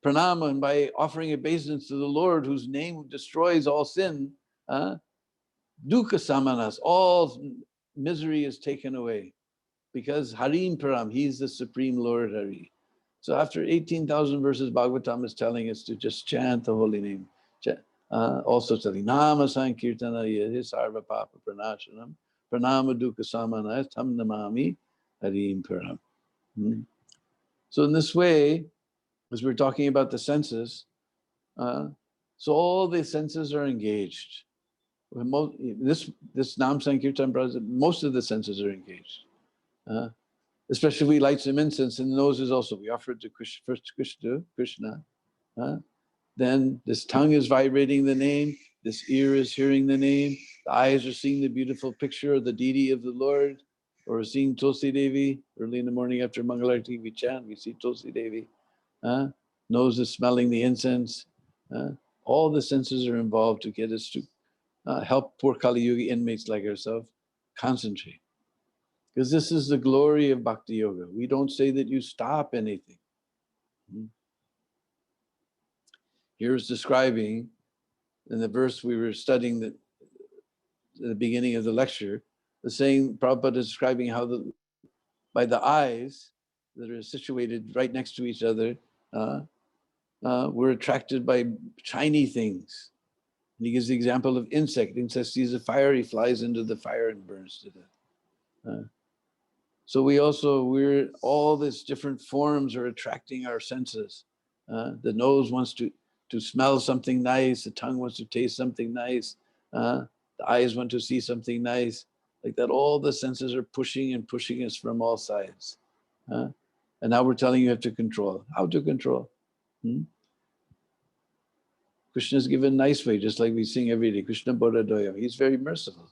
Speaker 5: Pranama, and by offering obeisance to the Lord, whose name destroys all sin, dukkha samanas, all misery is taken away. Because Harim Param, he's the supreme Lord Hari. So after 18,000 verses, Bhagavatam is telling us to just chant the holy name. Also telling, Nama Sankirtana Yeh Sarva Papa Pranashanam, Pranama Dukkha Samana, Tam Namami Harim Param. So in this way, as we're talking about the senses, so all the senses are engaged. This Nam Sankirtan, most of the senses are engaged. Especially if we light some incense, and the noses also. We offer it to Krishna. Then this tongue is vibrating the name, this ear is hearing the name, the eyes are seeing the beautiful picture of the deity of the Lord, or seeing Tulsi Devi. Early in the morning after Mangalarti, we chant, we see Tulsi Devi. Nose is smelling the incense. All the senses are involved to get us to help poor Kali Yuga inmates like ourselves Concentrate. Because this is the glory of Bhakti Yoga. We don't say that you stop anything. Here's describing, in the verse we were studying at the beginning of the lecture, the saying, Prabhupada is describing how by the eyes that are situated right next to each other, we're attracted by shiny things. And he gives the example of insect. Insect sees a fire, he flies into the fire and burns to death. So we're all these different forms are attracting our senses. The nose wants to smell something nice. The tongue wants to taste something nice. The eyes want to see something nice. Like that, all the senses are pushing and pushing us from all sides. And now we're telling you have to control. How to control? Krishna is given a nice way, just like we sing every day. Krishna Bodha Doya. He's very merciful.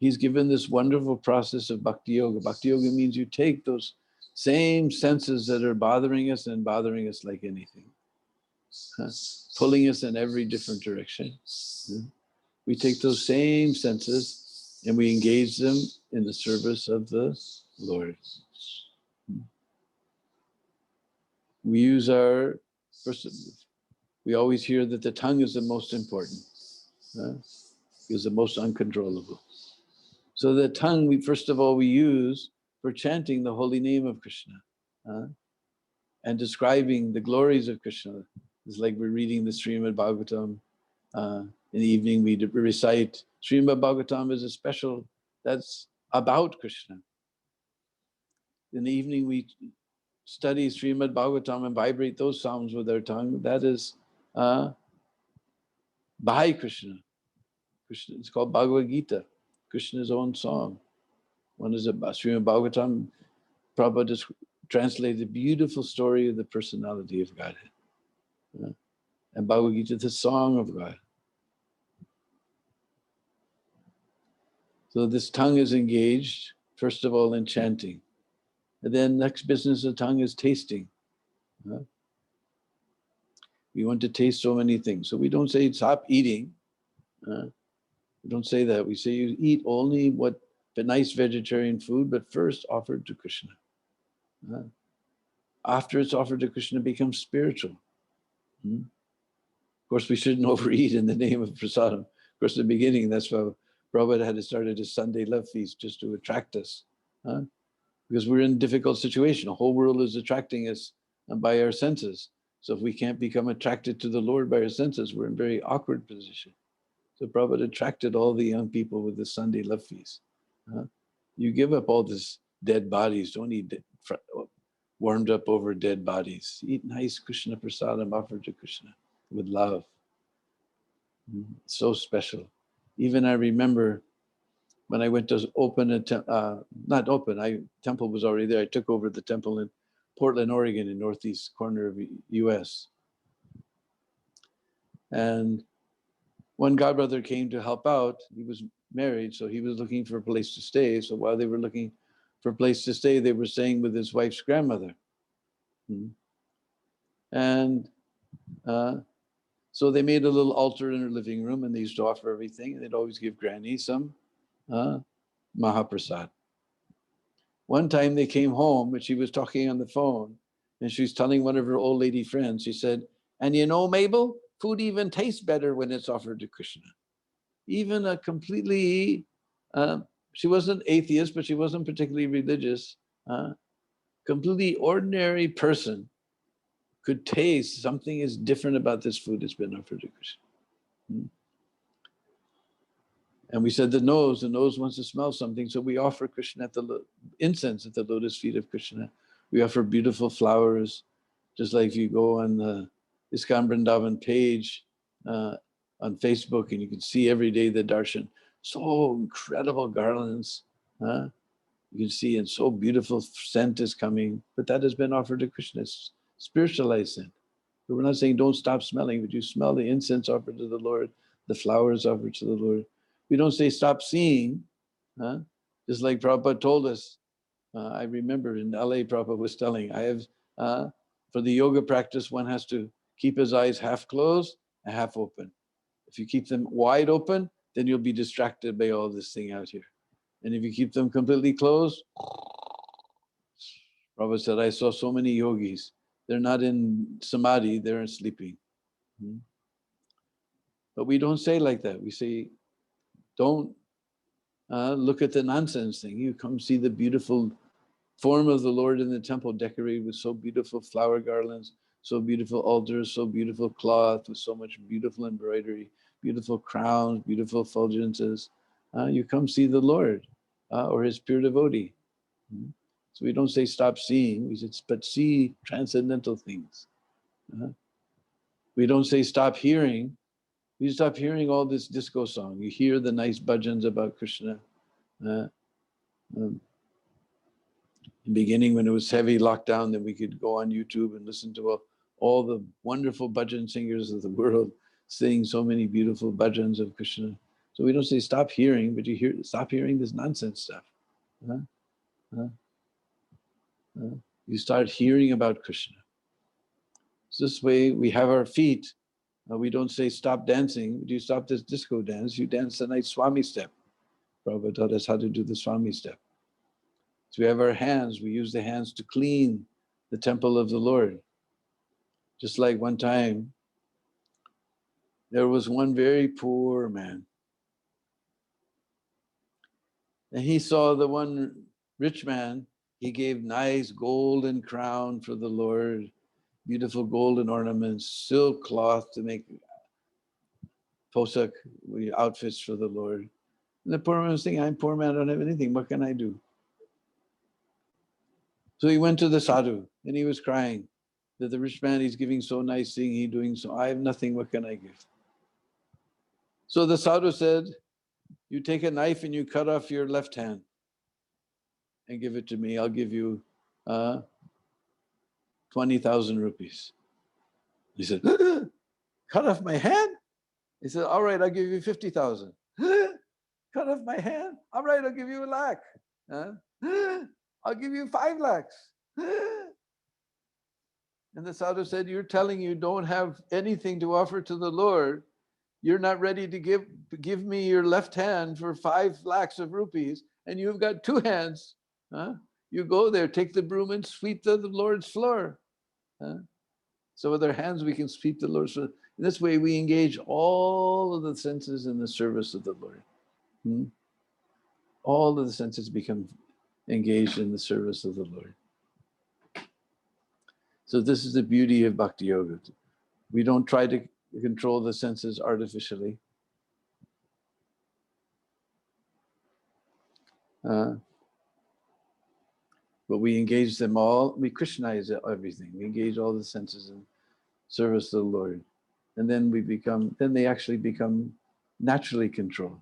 Speaker 5: He's given this wonderful process of Bhakti Yoga. Bhakti Yoga means you take those same senses that are bothering us and bothering us like anything, pulling us in every different direction. We take those same senses and we engage them in the service of the Lord. We use we always hear that the tongue is the most important, is the most uncontrollable. So the tongue, first of all, we use for chanting the holy name of Krishna and describing the glories of Krishna. It's like we're reading the Srimad Bhagavatam. In the evening, we recite Srimad Bhagavatam is a special, that's about Krishna. In the evening, we study Srimad Bhagavatam and vibrate those sounds with our tongue. That is by Krishna. It's called Bhagavad Gita, Krishna's own song. One is about Srimad Bhagavatam. Prabhupada just translated the beautiful story of the personality of Godhead. And Bhagavad Gita, the song of God. So this tongue is engaged, first of all, in chanting. And then next business of the tongue is tasting. We want to taste so many things. So we don't say stop eating. We don't say that. We say you eat only what the nice vegetarian food, but first offered to Krishna. After it's offered to Krishna, it becomes spiritual. Of course, we shouldn't overeat in the name of prasadam. Of course, in the beginning, that's why Prabhupada had started his Sunday love feast, just to attract us. Because we're in a difficult situation. The whole world is attracting us by our senses. So if we can't become attracted to the Lord by our senses, we're in a very awkward position. So Prabhupada attracted all the young people with the Sunday love feast. You give up all this dead bodies. Don't eat warmed up over dead bodies. Eat nice Krishna prasadam offered to Krishna with love. So special. Even I remember when I went to open a temple was already there. I took over the temple in Portland, Oregon, in northeast corner of the US. And one godbrother came to help out. He was married, so he was looking for a place to stay. So while they were looking for a place to stay, they were staying with his wife's grandmother. And so they made a little altar in her living room, and they used to offer everything. And they'd always give Granny some Mahaprasad. One time they came home, and she was talking on the phone, and she was telling one of her old lady friends, she said, and you know, Mabel, food even tastes better when it's offered to Krishna. Even a completely, she wasn't atheist, but she wasn't particularly religious, completely ordinary person could taste something is different about this food that's been offered to Krishna. And we said the nose wants to smell something, so we offer Krishna at incense at the lotus feet of Krishna. We offer beautiful flowers, just like if you go on the ISKCON Vrindavan page on Facebook, and you can see every day the darshan. So incredible garlands. You can see, and so beautiful scent is coming, but that has been offered to Krishna. It's spiritualized scent. But we're not saying don't stop smelling, but you smell the incense offered to the Lord, the flowers offered to the Lord. We don't say stop seeing, just like Prabhupada told us. I remember in LA, Prabhupada was telling, for the yoga practice, one has to keep his eyes half closed and half open. If you keep them wide open, then you'll be distracted by all this thing out here. And if you keep them completely closed, Prabhupada said, I saw so many yogis. They're not in samadhi, they're in sleeping. But we don't say like that. We say, don't look at the nonsense thing. You come see the beautiful form of the Lord in the temple, decorated with so beautiful flower garlands, so beautiful altars, so beautiful cloth, with so much beautiful embroidery, beautiful crowns, beautiful effulgences. You come see the Lord or his pure devotee. So we don't say stop seeing, we said, but see transcendental things. We don't say stop hearing. You stop hearing all this disco song. You hear the nice bhajans about Krishna. In the beginning, when it was heavy lockdown, then we could go on YouTube and listen to all the wonderful bhajan singers of the world sing so many beautiful bhajans of Krishna. So we don't say stop hearing, but stop hearing this nonsense stuff. You start hearing about Krishna. So this way we have our feet. We don't say stop dancing. Do you stop this disco dance? You dance the nice Swami step. Prabhupada taught us how to do the Swami step. So we have our hands. We use the hands to clean the temple of the Lord. Just like one time, there was one very poor man. And he saw the one rich man. He gave nice golden crown for the Lord, beautiful golden ornaments, silk cloth to make posak, outfits for the Lord. And the poor man was thinking, I'm poor man, I don't have anything. What can I do? So he went to the sadhu and he was crying that the rich man, he's giving so nice thing, he's doing so, I have nothing, what can I give? So the sadhu said, you take a knife and you cut off your left hand and give it to me. I'll give you 20,000 rupees. He said, cut off my hand? He said, all right, I'll give you 50,000. Cut off my hand? All right, I'll give you 1 lakh. I'll give you 5 lakhs. And the sadhu said, you're telling you don't have anything to offer to the Lord. You're not ready to give me your left hand for 5 lakhs of rupees, and you've got 2 hands. You go there, take the broom and sweep the Lord's floor. So with our hands, we can sweep the Lord's floor. In this way, we engage all of the senses in the service of the Lord. All of the senses become engaged in the service of the Lord. So this is the beauty of Bhakti Yoga. We don't try to control the senses artificially. But we engage them all. We Krishnaize everything. We engage all the senses in service to the Lord. And then they actually become naturally controlled.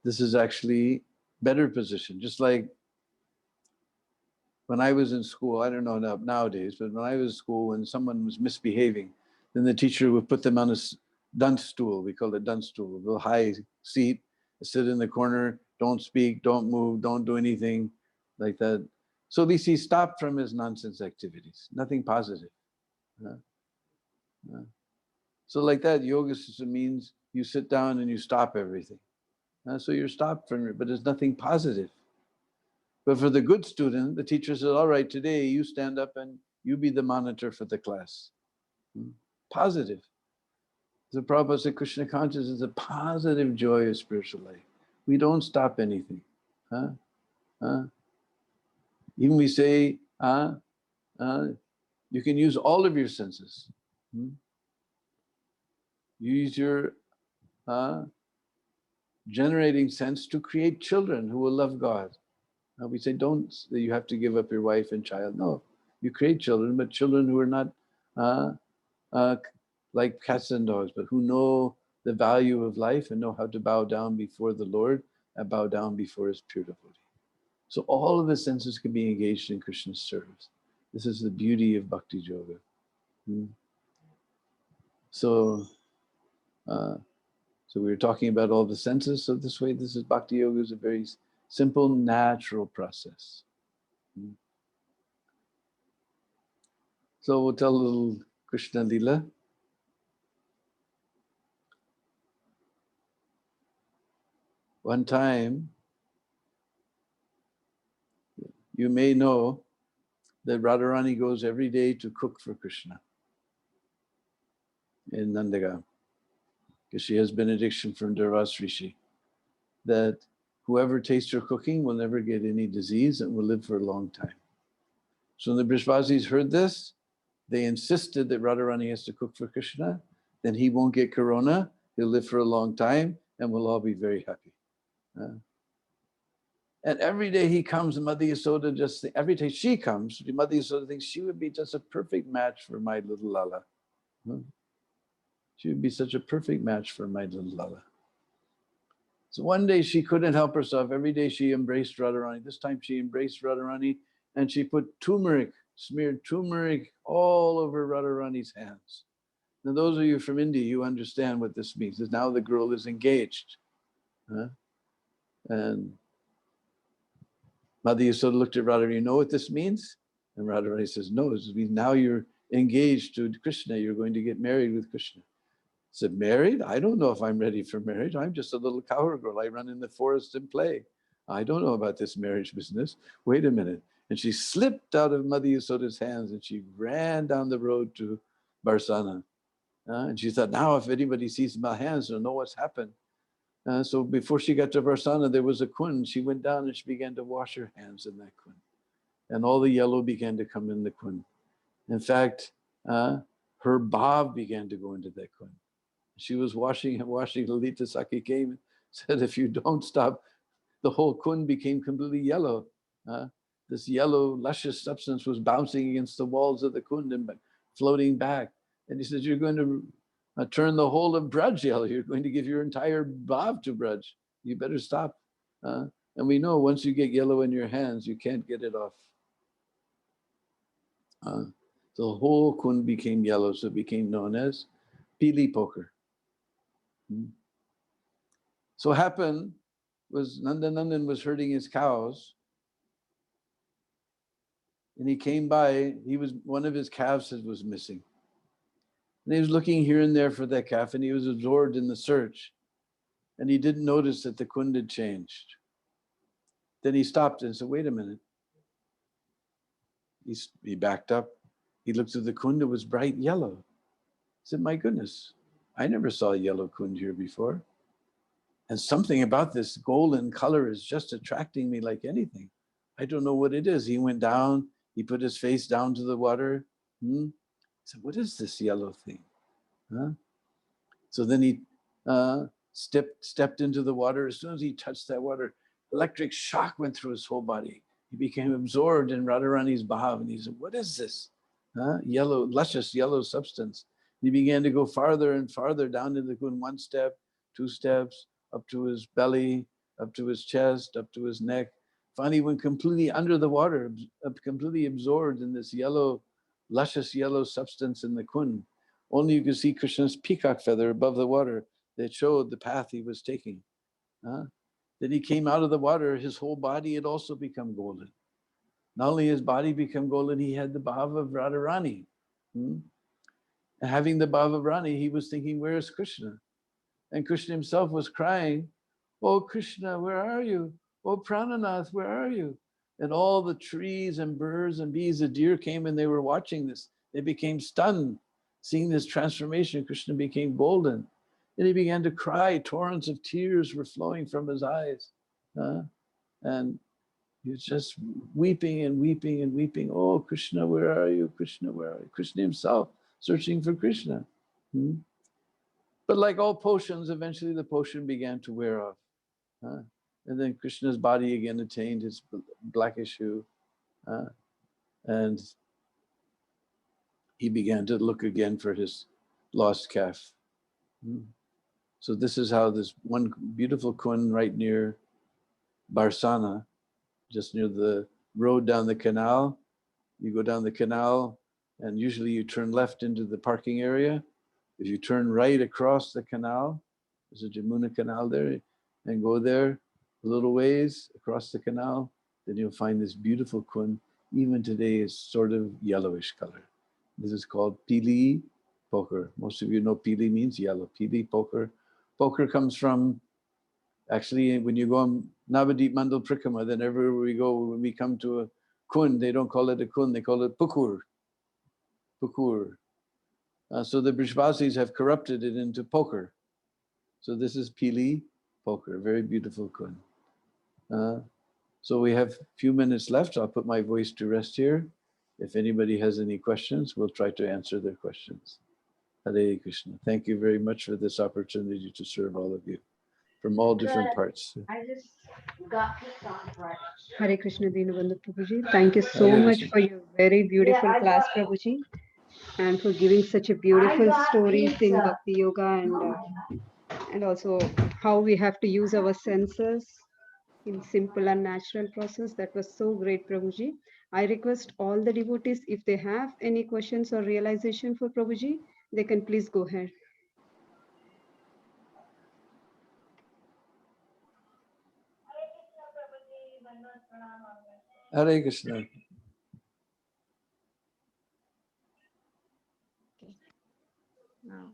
Speaker 5: This is actually better position. Just like when I was in school, I don't know nowadays, but when I was in school, when someone was misbehaving, then the teacher would put them on a dunce stool. We call it dunce stool, a little high seat, sit in the corner, don't speak, don't move, don't do anything like that. So at least he stopped from his nonsense activities, nothing positive. So like that, yoga system means you sit down and you stop everything. So you're stopped from it, but there's nothing positive. But for the good student, the teacher says, all right, today you stand up and you be the monitor for the class. Positive. So Prabhupada said Krishna consciousness is a positive joy of spiritual life. We don't stop anything. Even we say, you can use all of your senses. Use your generating sense to create children who will love God. We say, don't, you have to give up your wife and child. No, you create children, but children who are not like cats and dogs, but who know the value of life and know how to bow down before the Lord and bow down before his pure devotee. So all of the senses can be engaged in Krishna's service. This is the beauty of Bhakti Yoga. So we were talking about all the senses. So this way, this is Bhakti Yoga is a very simple, natural process. So we'll tell a little Krishna Lila. one time, you may know that Radharani goes every day to cook for Krishna in Nandagam, because she has benediction from Durvas Rishi, that whoever tastes her cooking will never get any disease and will live for a long time. So when the Brishvasis heard this, they insisted that Radharani has to cook for Krishna, then he won't get corona, he'll live for a long time, and we'll all be very happy. And every day he comes, and Mother Yasoda every day she comes, Mother Yasoda thinks she would be just a perfect match for my little Lala. She would be such a perfect match for my little Lala. So one day she couldn't help herself. Every day she embraced Radharani. This time she embraced Radharani and she put turmeric, smeared turmeric all over Radharani's hands. Now those of you from India, you understand what this means. Is now the girl is engaged. And Mother Yasoda looked at Radharani, you know what this means? And Radharani says, no, it means now you're engaged to Krishna. You're going to get married with Krishna. Said, married? I don't know if I'm ready for marriage. I'm just a little cowgirl. I run in the forest and play. I don't know about this marriage business. Wait a minute. And she slipped out of Mother Yasoda's hands and she ran down the road to Barsana. And she thought, now if anybody sees my hands, they'll know what's happened. So before she got to Barsana, there was a kund. She went down and she began to wash her hands in that kund. And all the yellow began to come in the kund. In fact, her bhav began to go into that kund. She was washing, Lalita Sakhi came and said, if you don't stop, the whole kund became completely yellow. This yellow, luscious substance was bouncing against the walls of the kund and floating back. And he said, you're going to turn the whole of Braj yellow. You're going to give your entire bhav to Braj. You better stop. And we know once you get yellow in your hands, you can't get it off. The whole kund became yellow, so it became known as Pili Poker. So happened was Nandanandan was herding his cows, and he came by. One of his calves was missing, and he was looking here and there for that calf, and he was absorbed in the search, and he didn't notice that the kund had changed. Then he stopped and said, "Wait a minute." He backed up. He looked at the kund; it was bright yellow. He said, "My goodness, I never saw a yellow kund here before. And something about this golden color is just attracting me like anything. I don't know what it is." He went down, he put his face down to the water. He said, "What is this yellow thing?" So then he stepped into the water. As soon as he touched that water, electric shock went through his whole body. He became absorbed in Radharani's bhav. And he said, "What is this? Yellow, luscious yellow substance." He began to go farther and farther down into the kund, 1 step, 2 steps, up to his belly, up to his chest, up to his neck. Finally went completely under the water, completely absorbed in this yellow, luscious yellow substance in the kund. Only you could see Krishna's peacock feather above the water that showed the path he was taking. Then he came out of the water, his whole body had also become golden. Not only his body became golden, he had the bhav of Radharani. And having the bhav of Rani, he was thinking, where is Krishna? And Krishna himself was crying, "Oh Krishna, where are you? Oh Prananath, where are you?" And all the trees and birds and bees, the deer came and they were watching this. They became stunned, seeing this transformation. Krishna became golden. And he began to cry. Torrents of tears were flowing from his eyes. And he was just weeping and weeping and weeping. "Oh Krishna, where are you? Krishna, where are you?" Krishna himself searching for Krishna. But like all potions, eventually the potion began to wear off. And then Krishna's body again attained his blackish hue. And he began to look again for his lost calf. So this is how this one beautiful kund right near Barsana, just near the road down the canal. You go down the canal and usually you turn left into the parking area. If you turn right across the canal, there's a Jamuna canal there, and go there a little ways across the canal, then you'll find this beautiful kund. Even today is sort of yellowish color. This is called Pili Poker. Most of you know Pili means yellow. Pili Poker. Poker comes from Actually, when you go on Navadip Mandal Prikrama, then everywhere we go, when we come to a kund, they don't call it a kund, they call it pukur. Pukur. So the Brishvasis have corrupted it into poker. So this is Pili poker, very beautiful kund. So we have a few minutes left. I'll put my voice to rest here. If anybody has any questions, we'll try to answer their questions. Hare Krishna. Thank you very much for this opportunity to serve all of you from all different parts.
Speaker 2: Hare Krishna, Deenabandhu Prabhuji. Thank you so
Speaker 5: Hare
Speaker 2: much
Speaker 5: Krishna.
Speaker 2: for your very beautiful class, Prabhuji, and for giving such a beautiful stories in Bhakti Yoga and also how we have to use our senses in simple and natural process. That was so great, Prabhuji. I request all the devotees, if they have any questions or realization for Prabhuji, they can please go ahead.
Speaker 5: Hare Krishna.
Speaker 4: Okay. Now,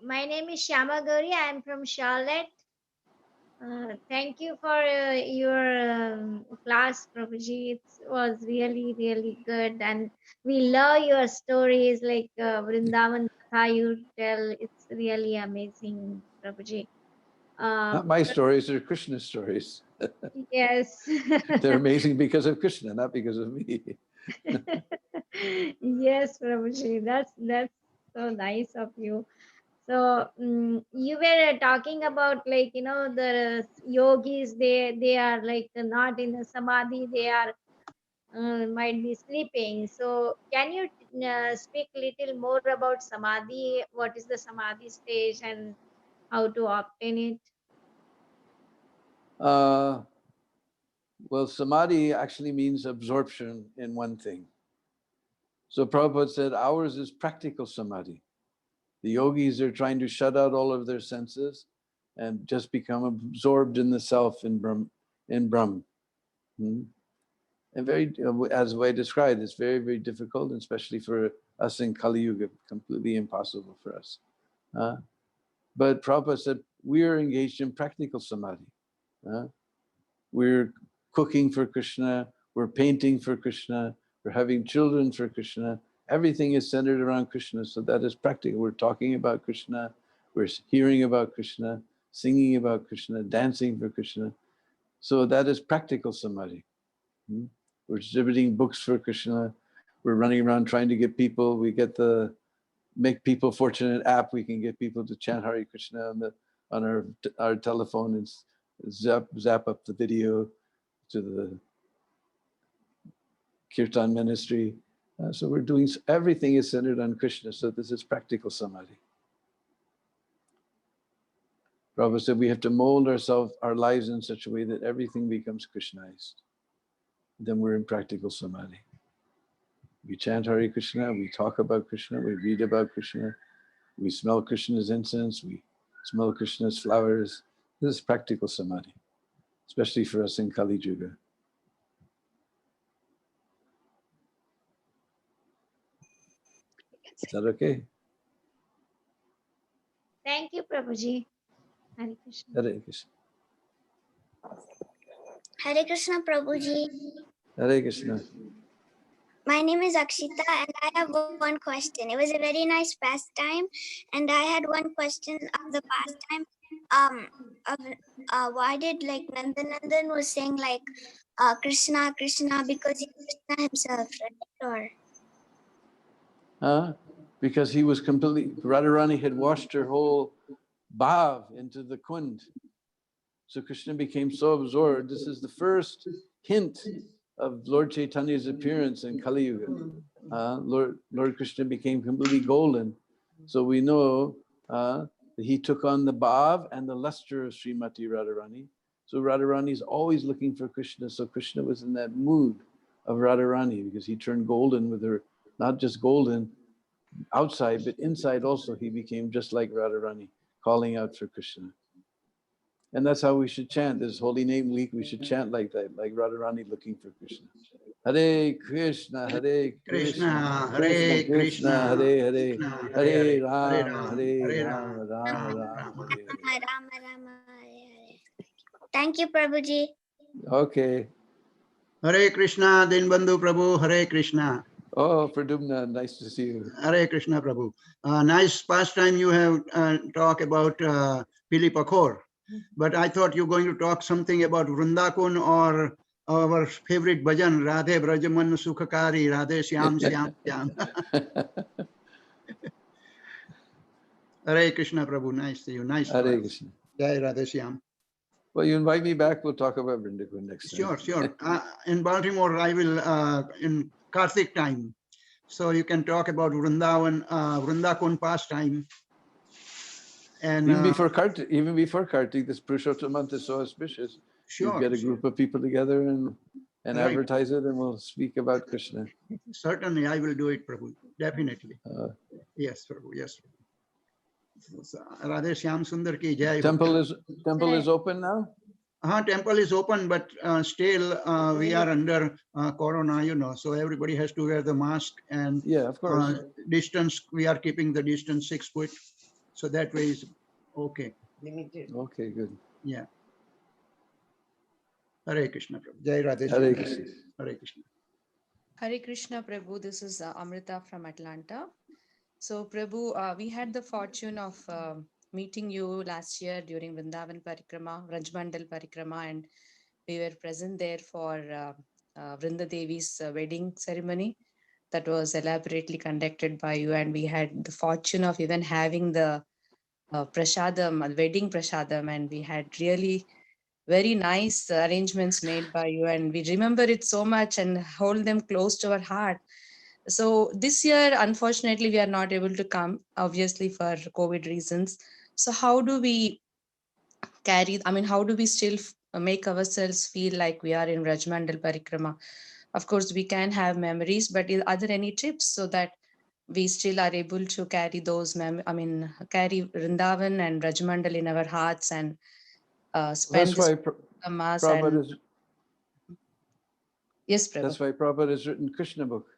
Speaker 4: my name is Shyama Gauri. I am from Charlotte. Thank you for your class, Prabhuji. It was really, really good. And we love your stories like Vrindavan Katha you tell. It's really amazing, Prabhuji.
Speaker 5: Not my stories, they're Krishna's stories.
Speaker 4: Yes.
Speaker 5: They're amazing because of Krishna, not because of me.
Speaker 4: Yes, Prabhuji. That's so nice of you. So you were talking about like the yogis. They are like not in a samadhi. They are might be sleeping. So can you speak little more about samadhi? What is the samadhi stage and how to obtain it?
Speaker 5: Well, samadhi actually means absorption in one thing. So Prabhupada said ours is practical samadhi. The yogis are trying to shut out all of their senses and just become absorbed in the self, in Brahm. And very, as I described, it's very, very difficult, especially for us in Kali Yuga, completely impossible for us. But Prabhupada said, we are engaged in practical samadhi. We're cooking for Krishna, we're painting for Krishna, we're having children for Krishna. Everything is centered around Krishna, so that is practical. We're talking about Krishna, we're hearing about Krishna, singing about Krishna, dancing for Krishna. So that is practical samadhi. We're distributing books for Krishna. We're running around trying to get people. We get the Make People Fortunate app. We can get people to chant Hare Krishna on our telephone and zap up the video to the Kirtan ministry. So we're doing, everything is centered on Krishna. So this is practical samadhi. Prabhupada said we have to mold our lives in such a way that everything becomes Krishnaized. Then we're in practical samadhi. We chant Hare Krishna, we talk about Krishna, we read about Krishna, we smell Krishna's incense, we smell Krishna's flowers. This is practical samadhi, especially for us in Kali Yuga. Is that okay?
Speaker 4: Thank you, Prabhuji. Hare Krishna.
Speaker 5: Hare Krishna.
Speaker 6: Hare Krishna Prabhuji.
Speaker 5: Hare Krishna.
Speaker 6: My name is Akshita and I have one question. It was a very nice pastime and I had one question of the pastime. Why did like Nandanandan was saying like Krishna, Krishna because he's Krishna himself, right? Or
Speaker 5: Because he was completely, Radharani had washed her whole bhav into the kund. So Krishna became so absorbed. This is the first hint of Lord Chaitanya's appearance in Kali Yuga. Lord Krishna became completely golden. So we know that he took on the bhav and the luster of Srimati Radharani. So Radharani is always looking for Krishna. So Krishna was in that mood of Radharani because he turned golden with her, not just golden outside, but inside also he became just like Radharani, calling out for Krishna. And that's how we should chant. This Holy Name Week, we should chant like that, like Radharani looking for Krishna. Hare Krishna, Hare Krishna, Krishna Krishna, Hare Hare, Hare Rama, Hare Rama, Rama Rama, Hare Hare.
Speaker 6: Thank you, Prabhuji.
Speaker 5: Okay.
Speaker 7: Hare Krishna, Din Bandhu Prabhu, Hare Krishna.
Speaker 5: Oh, Pradumna, nice to see you.
Speaker 7: Hare Krishna Prabhu. Nice pastime you have talked about Pili Pakhor. But I thought you were going to talk something about Vrindakun or our favorite bhajan, Radhe Brajaman Sukhakari, Radhe Shyam Shyam Shyam. Hare Krishna Prabhu, nice to you. Nice
Speaker 5: Hare
Speaker 7: class.
Speaker 5: Krishna.
Speaker 7: Jai Radhe Shyam.
Speaker 5: Well, you invite me back, we'll talk about Vrindavan next time.
Speaker 7: Sure, sure. In Baltimore, I will in Karthik time. So you can talk about Vrindavan, Vrindakun pastime. And
Speaker 5: Even before Kartik, this Purushottam month is so auspicious.
Speaker 7: sure,
Speaker 5: You get a group of people together and
Speaker 7: Right.
Speaker 5: advertise it, and we'll speak about Krishna.
Speaker 7: Certainly, I will do it, Prabhu. Definitely.
Speaker 5: Uh,
Speaker 7: Yes, Prabhu. Yes. Radhe Shyam Sundar ki jai.
Speaker 5: temple is open now?
Speaker 7: Temple is open, but still we are under corona, you know, so everybody has to wear the mask and
Speaker 5: Yeah, of course.
Speaker 7: distance. We are keeping the distance 6 feet. So that way is okay.
Speaker 5: Okay, good.
Speaker 7: Yeah. Hare Krishna Prabhu. Jai Radhe
Speaker 5: Hare
Speaker 7: Shyam.
Speaker 5: Krishna.
Speaker 7: Hare Krishna.
Speaker 8: Hare Krishna Prabhu, this is Amrita from Atlanta. So Prabhu, we had the fortune of meeting you last year during Vrindavan Parikrama, Rajmandal Parikrama, and we were present there for Vrinda Devi's wedding ceremony that was elaborately conducted by you, and we had the fortune of even having the prasadam, wedding prasadam, and we had really very nice arrangements made by you, and we remember it so much and hold them close to our heart. So this year, unfortunately, we are not able to come, obviously for COVID reasons. So how do we how do we still make ourselves feel like we are in Rajmandal Parikrama? Of course, we can have memories, but are there any tips so that we still are able to carry those, carry Vrindavan and Rajmandal in our hearts and spend
Speaker 5: That's why
Speaker 8: the mass
Speaker 5: Prabhupada
Speaker 8: and
Speaker 5: is,
Speaker 8: yes, Prabhu.
Speaker 5: that's why Prabhupada has written Krishna book.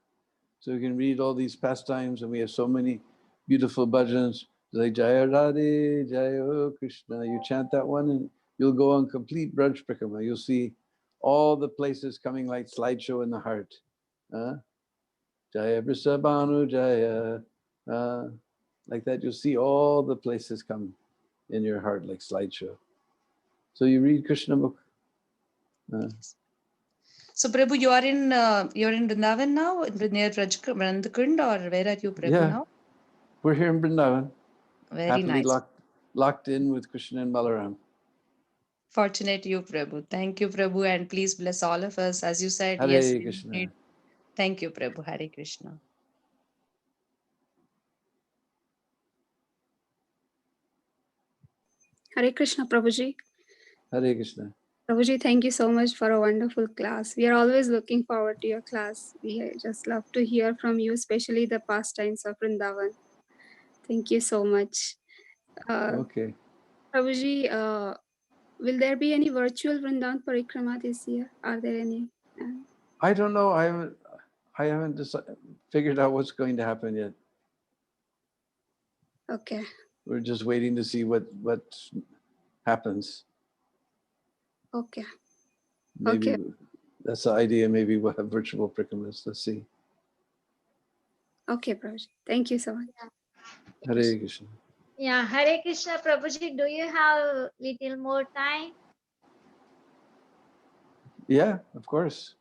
Speaker 5: So you can read all these pastimes, and we have so many beautiful bhajans like Jaya Radhe, Jaya Krishna. You chant that one and you'll go on complete Braj Prikrama. You'll see all the places coming like slideshow in the heart. Jaya Vrisabhanu, Jaya. Like that, you'll see all the places come in your heart like slideshow. So you read Krishna book.
Speaker 8: So Prabhu, you're in Vrindavan now, near Rajkund, or where are you, Prabhu, now?
Speaker 5: We're here in Vrindavan.
Speaker 8: Very
Speaker 5: happily
Speaker 8: nice.
Speaker 5: locked in with Krishna and Balaram.
Speaker 8: Fortunate you, Prabhu. Thank you, Prabhu, and please bless all of us. As you said,
Speaker 5: Hare
Speaker 8: yes.
Speaker 5: Krishna.
Speaker 8: Thank you, Prabhu. Hare Krishna.
Speaker 2: Hare Krishna, Prabhuji.
Speaker 5: Hare Krishna.
Speaker 2: Prabhuji, thank you so much for a wonderful class. We are always looking forward to your class. We just love to hear from you, especially the pastimes of Vrindavan. Thank you so much.
Speaker 5: Okay.
Speaker 2: Prabhuji, will there be any virtual Vrindavan Parikrama this year? Are there any?
Speaker 5: I don't know. I haven't figured out what's going to happen yet.
Speaker 2: Okay.
Speaker 5: We're just waiting to see what happens.
Speaker 2: Okay.
Speaker 5: Maybe
Speaker 2: okay.
Speaker 5: That's the idea. Maybe we'll have virtual prikramas. Let's see.
Speaker 2: Okay, Prabhuji. Thank you so much.
Speaker 5: Hare Krishna.
Speaker 4: Yeah, Hare Krishna, Prabhuji, do you have little more time?
Speaker 5: Yeah, of course.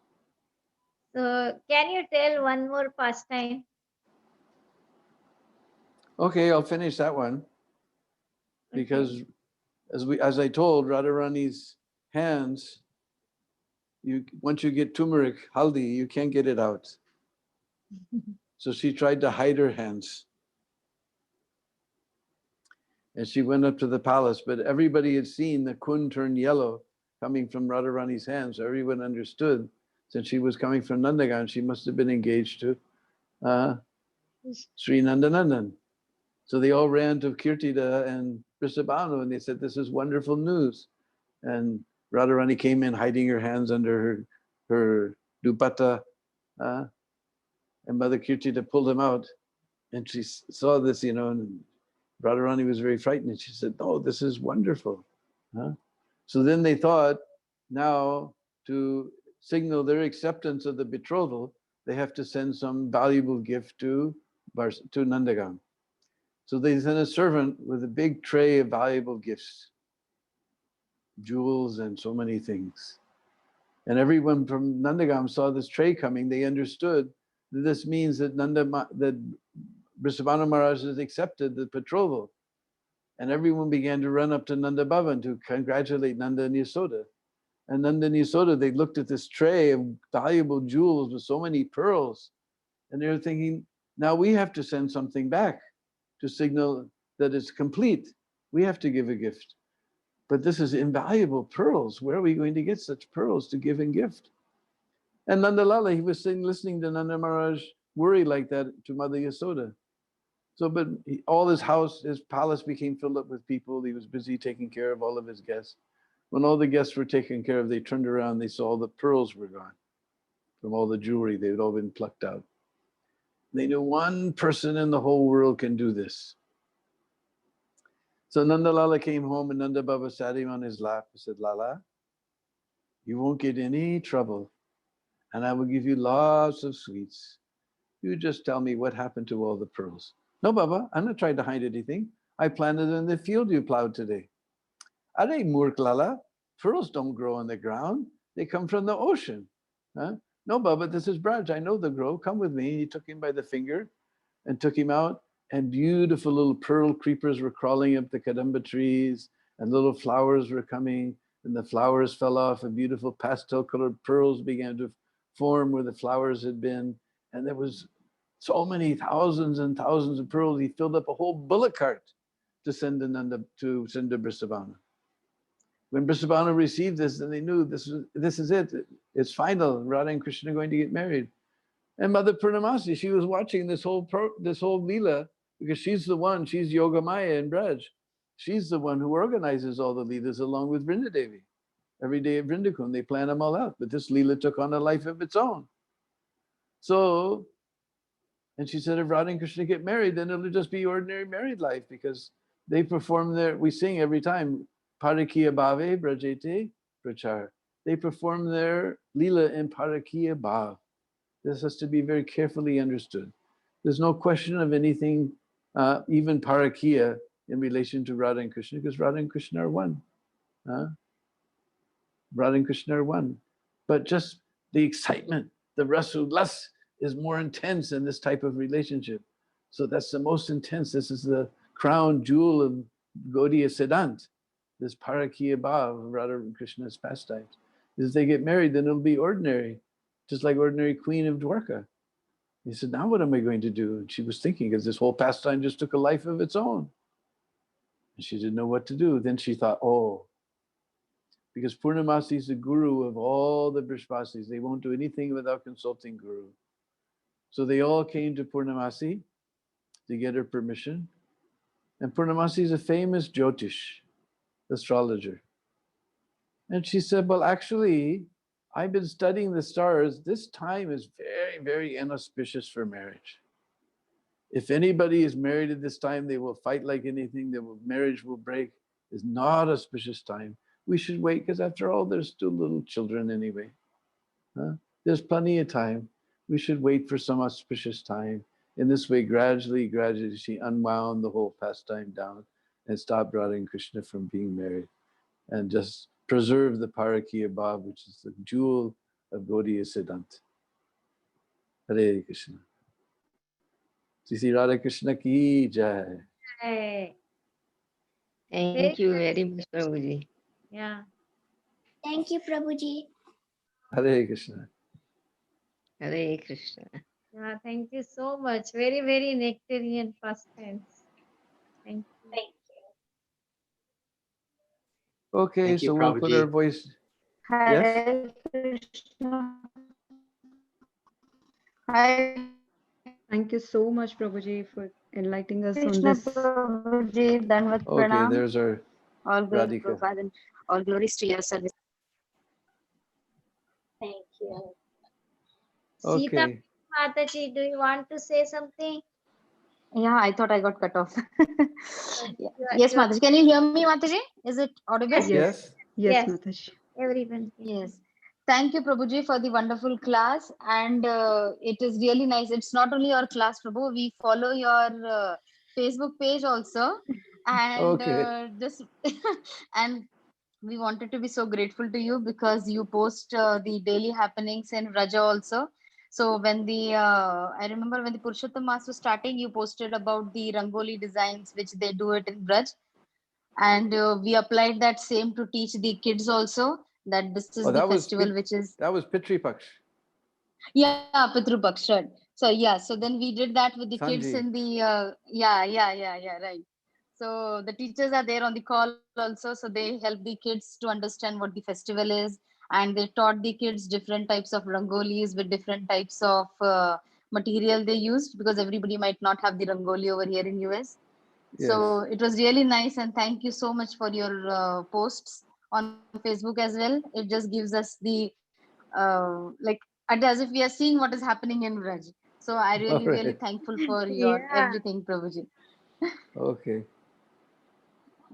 Speaker 4: So can you tell one more pastime?
Speaker 5: Okay, I'll finish that one. Because as I told Radharani's hands, once you get turmeric, haldi, you can't get it out. So she tried to hide her hands. And she went up to the palace, but everybody had seen the kun turn yellow coming from Radharani's hands. So everyone understood, since she was coming from Nandagan, she must have been engaged to Sri Nandanandan. So they all ran to Kirtida and Vrisabhanu, and they said, this is wonderful news. And Radharani came in hiding her hands under her dupatta, and Mother Kirtida pulled them out. And she saw this, and Radharani was very frightened. And she said, oh, this is wonderful. So then they thought, now to signal their acceptance of the betrothal, they have to send some valuable gift to Nandagam. So they sent a servant with a big tray of valuable gifts, jewels and so many things. And everyone from Nandagam saw this tray coming. They understood that this means that Vrishabhanu Maharaj has accepted the betrothal. And everyone began to run up to Nanda Bhavan to congratulate Nanda and Yasoda. And Nanda and Yasoda, they looked at this tray of valuable jewels with so many pearls. And they were thinking, now we have to send something back to signal that it's complete. We have to give a gift. But this is invaluable pearls. Where are we going to get such pearls to give in gift? And Nanda Lala, he was listening to Nanda Maharaj worry like that to Mother Yasoda. So, but all his house, his palace became filled up with people. He was busy taking care of all of his guests. When all the guests were taken care of, they turned around, they saw the pearls were gone from all the jewelry. They had all been plucked out. They knew one person in the whole world can do this. So Nanda Lala came home and Nanda Baba sat him on his lap and said, Lala, you won't get any trouble and I will give you lots of sweets. You just tell me what happened to all the pearls. No, Baba, I'm not trying to hide anything. I planted in the field you plowed today. Are Murk Lala? Pearls don't grow on the ground. They come from the ocean. Huh? No, Baba, this is Braj. I know the grow. Come with me. He took him by the finger and took him out. And beautiful little pearl creepers were crawling up the kadamba trees. And little flowers were coming. And the flowers fell off. And beautiful pastel colored pearls began to form where the flowers had been. And there was so many thousands and thousands of pearls. He filled up a whole bullock cart to send to Vrishabhanu. When Vrishabhanu received this, then they knew this is it. It's final. Radha and Krishna are going to get married. And Mother Purnamasi, she was watching this whole Leela because she's the one, she's Yogamaya in Braj. She's the one who organizes all the Leelas along with Vrindadevi. Every day at Vrindakun, they plan them all out. But this Leela took on a life of its own. So, and she said, if Radha and Krishna get married, then it'll just be ordinary married life because they perform we sing every time, Parakiya Bhave Brajete Prachar. They perform their Leela in Parakiya Bhav. This has to be very carefully understood. There's no question of anything, even Parakiya, in relation to Radha and Krishna, because Radha and Krishna are one. Radha and Krishna are one. But just the excitement, the rasulas is more intense in this type of relationship. So that's the most intense. This is the crown jewel of Gaudiya Siddhant, this Parakiya Bhav, Radha and Krishna's pastimes. If they get married, then it'll be ordinary, just like ordinary queen of Dwarka. He said, now what am I going to do? And she was thinking, because this whole pastime just took a life of its own. And she didn't know what to do. Then she thought, oh, because Purnamasi is the guru of all the Brishpasis. They won't do anything without consulting Guru. So they all came to Purnamasi to get her permission. And Purnamasi is a famous Jyotish, astrologer. And she said, well, actually, I've been studying the stars. This time is very, very inauspicious for marriage. If anybody is married at this time, they will fight like anything. Marriage will break. It's not an auspicious time. We should wait because after all, there's still little children anyway. There's plenty of time. We should wait for some auspicious time. In this way, gradually, she unwound the whole pastime down and stopped Radha and Krishna from being married and just preserve the Parakiya Bhav, which is the jewel of Gaudiya Siddhant. Hare Krishna. Sri Radha Krishna ki jai.
Speaker 4: Hey.
Speaker 9: Thank you very much, Prabhuji.
Speaker 4: Yeah.
Speaker 6: Thank you, Prabhuji.
Speaker 5: Hare Krishna.
Speaker 9: Hare Krishna.
Speaker 4: Yeah, thank you so much. Very, very nectarian pastimes. Thank you.
Speaker 5: Okay,
Speaker 10: Thank you,
Speaker 5: so we'll put
Speaker 10: Prabhuji.
Speaker 5: our voice. Yes?
Speaker 2: Hare Krishna. Thank you so much, Prabhuji, for enlightening us on
Speaker 11: Krishna
Speaker 2: this.
Speaker 11: Prabhuji, Danvat
Speaker 5: Okay,
Speaker 11: Pranam.
Speaker 5: there's our
Speaker 11: All glory to
Speaker 5: Radhika.
Speaker 11: Prabhupada and all glories to your service.
Speaker 6: Thank you.
Speaker 4: Sita
Speaker 5: Okay.
Speaker 4: Mataji, do you want to say something?
Speaker 11: Yeah, I thought I got cut off. Yeah.
Speaker 4: You are-
Speaker 11: Yes,
Speaker 4: you are-
Speaker 11: Mataji. Can you hear me, Mataji? Is it audible?
Speaker 4: Yes,
Speaker 2: Yes.
Speaker 5: Yes?
Speaker 2: Yes,
Speaker 4: Yes,
Speaker 2: Mataji.
Speaker 4: everyone.
Speaker 11: Yes. Thank you, Prabhuji, for the wonderful class. And it is really nice. It's not only your class, Prabhu. We follow your Facebook page also. And
Speaker 5: Okay.
Speaker 11: just and we wanted to be so grateful to you because you post the daily happenings in Raja also. So when I remember when the Purushottam Mass was starting, you posted about the Rangoli designs, which they do it in Braj. And we applied that same to teach the kids also, that this is
Speaker 5: Oh,
Speaker 11: the
Speaker 5: that was
Speaker 11: festival which is,
Speaker 5: that was Pitri Paksh.
Speaker 11: yeah, Pitru Paksh, right. So yeah, so then we did that with the kids
Speaker 5: Sanji.
Speaker 11: in the yeah, right. So the teachers are there on the call also, so they help the kids to understand what the festival is, and they taught the kids different types of rangolis with different types of material they used, because everybody might not have the rangoli over here in US.
Speaker 5: Yes.
Speaker 11: So it was really nice, and thank you so much for your posts on Facebook as well. It just gives us the like as if we are seeing what is happening in Raj. So I
Speaker 5: All
Speaker 11: really
Speaker 5: right.
Speaker 11: thankful for your
Speaker 4: Yeah.
Speaker 11: everything, Prabhuji.
Speaker 5: Okay.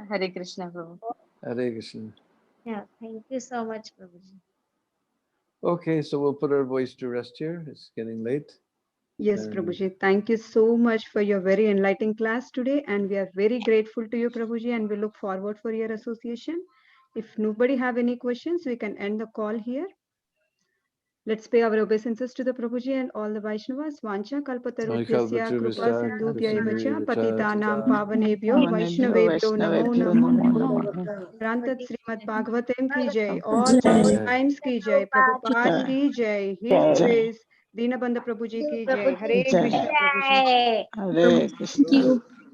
Speaker 11: Hare Krishna, Prabhu.
Speaker 5: Hare Krishna.
Speaker 4: Yeah. Thank you so much, Prabhuji.
Speaker 5: Okay, so we'll put our voice to rest here. It's getting late.
Speaker 2: Yes,
Speaker 5: And
Speaker 2: Prabhuji. Thank you so much for your very enlightening class today. And we are very grateful to you, Prabhuji, and we look forward for your association. If nobody have any questions, we can end the call here. Let's pay our obeisances to the Prabhuji and all the Vaishnavas. Vancha kalpatarubhyasya kripa sindhubhya vacha patitanam pavanebhyo vaishnavebhyo namo namo. Grantat Srimad Bhagavatam ki jai, all times ki jai, Prabhupada ki jai, His Grace, Deena Bandhu Prabhuji ki jai. Hare Krishna Prabhuji.
Speaker 4: Jai.
Speaker 10: Hare Krishna.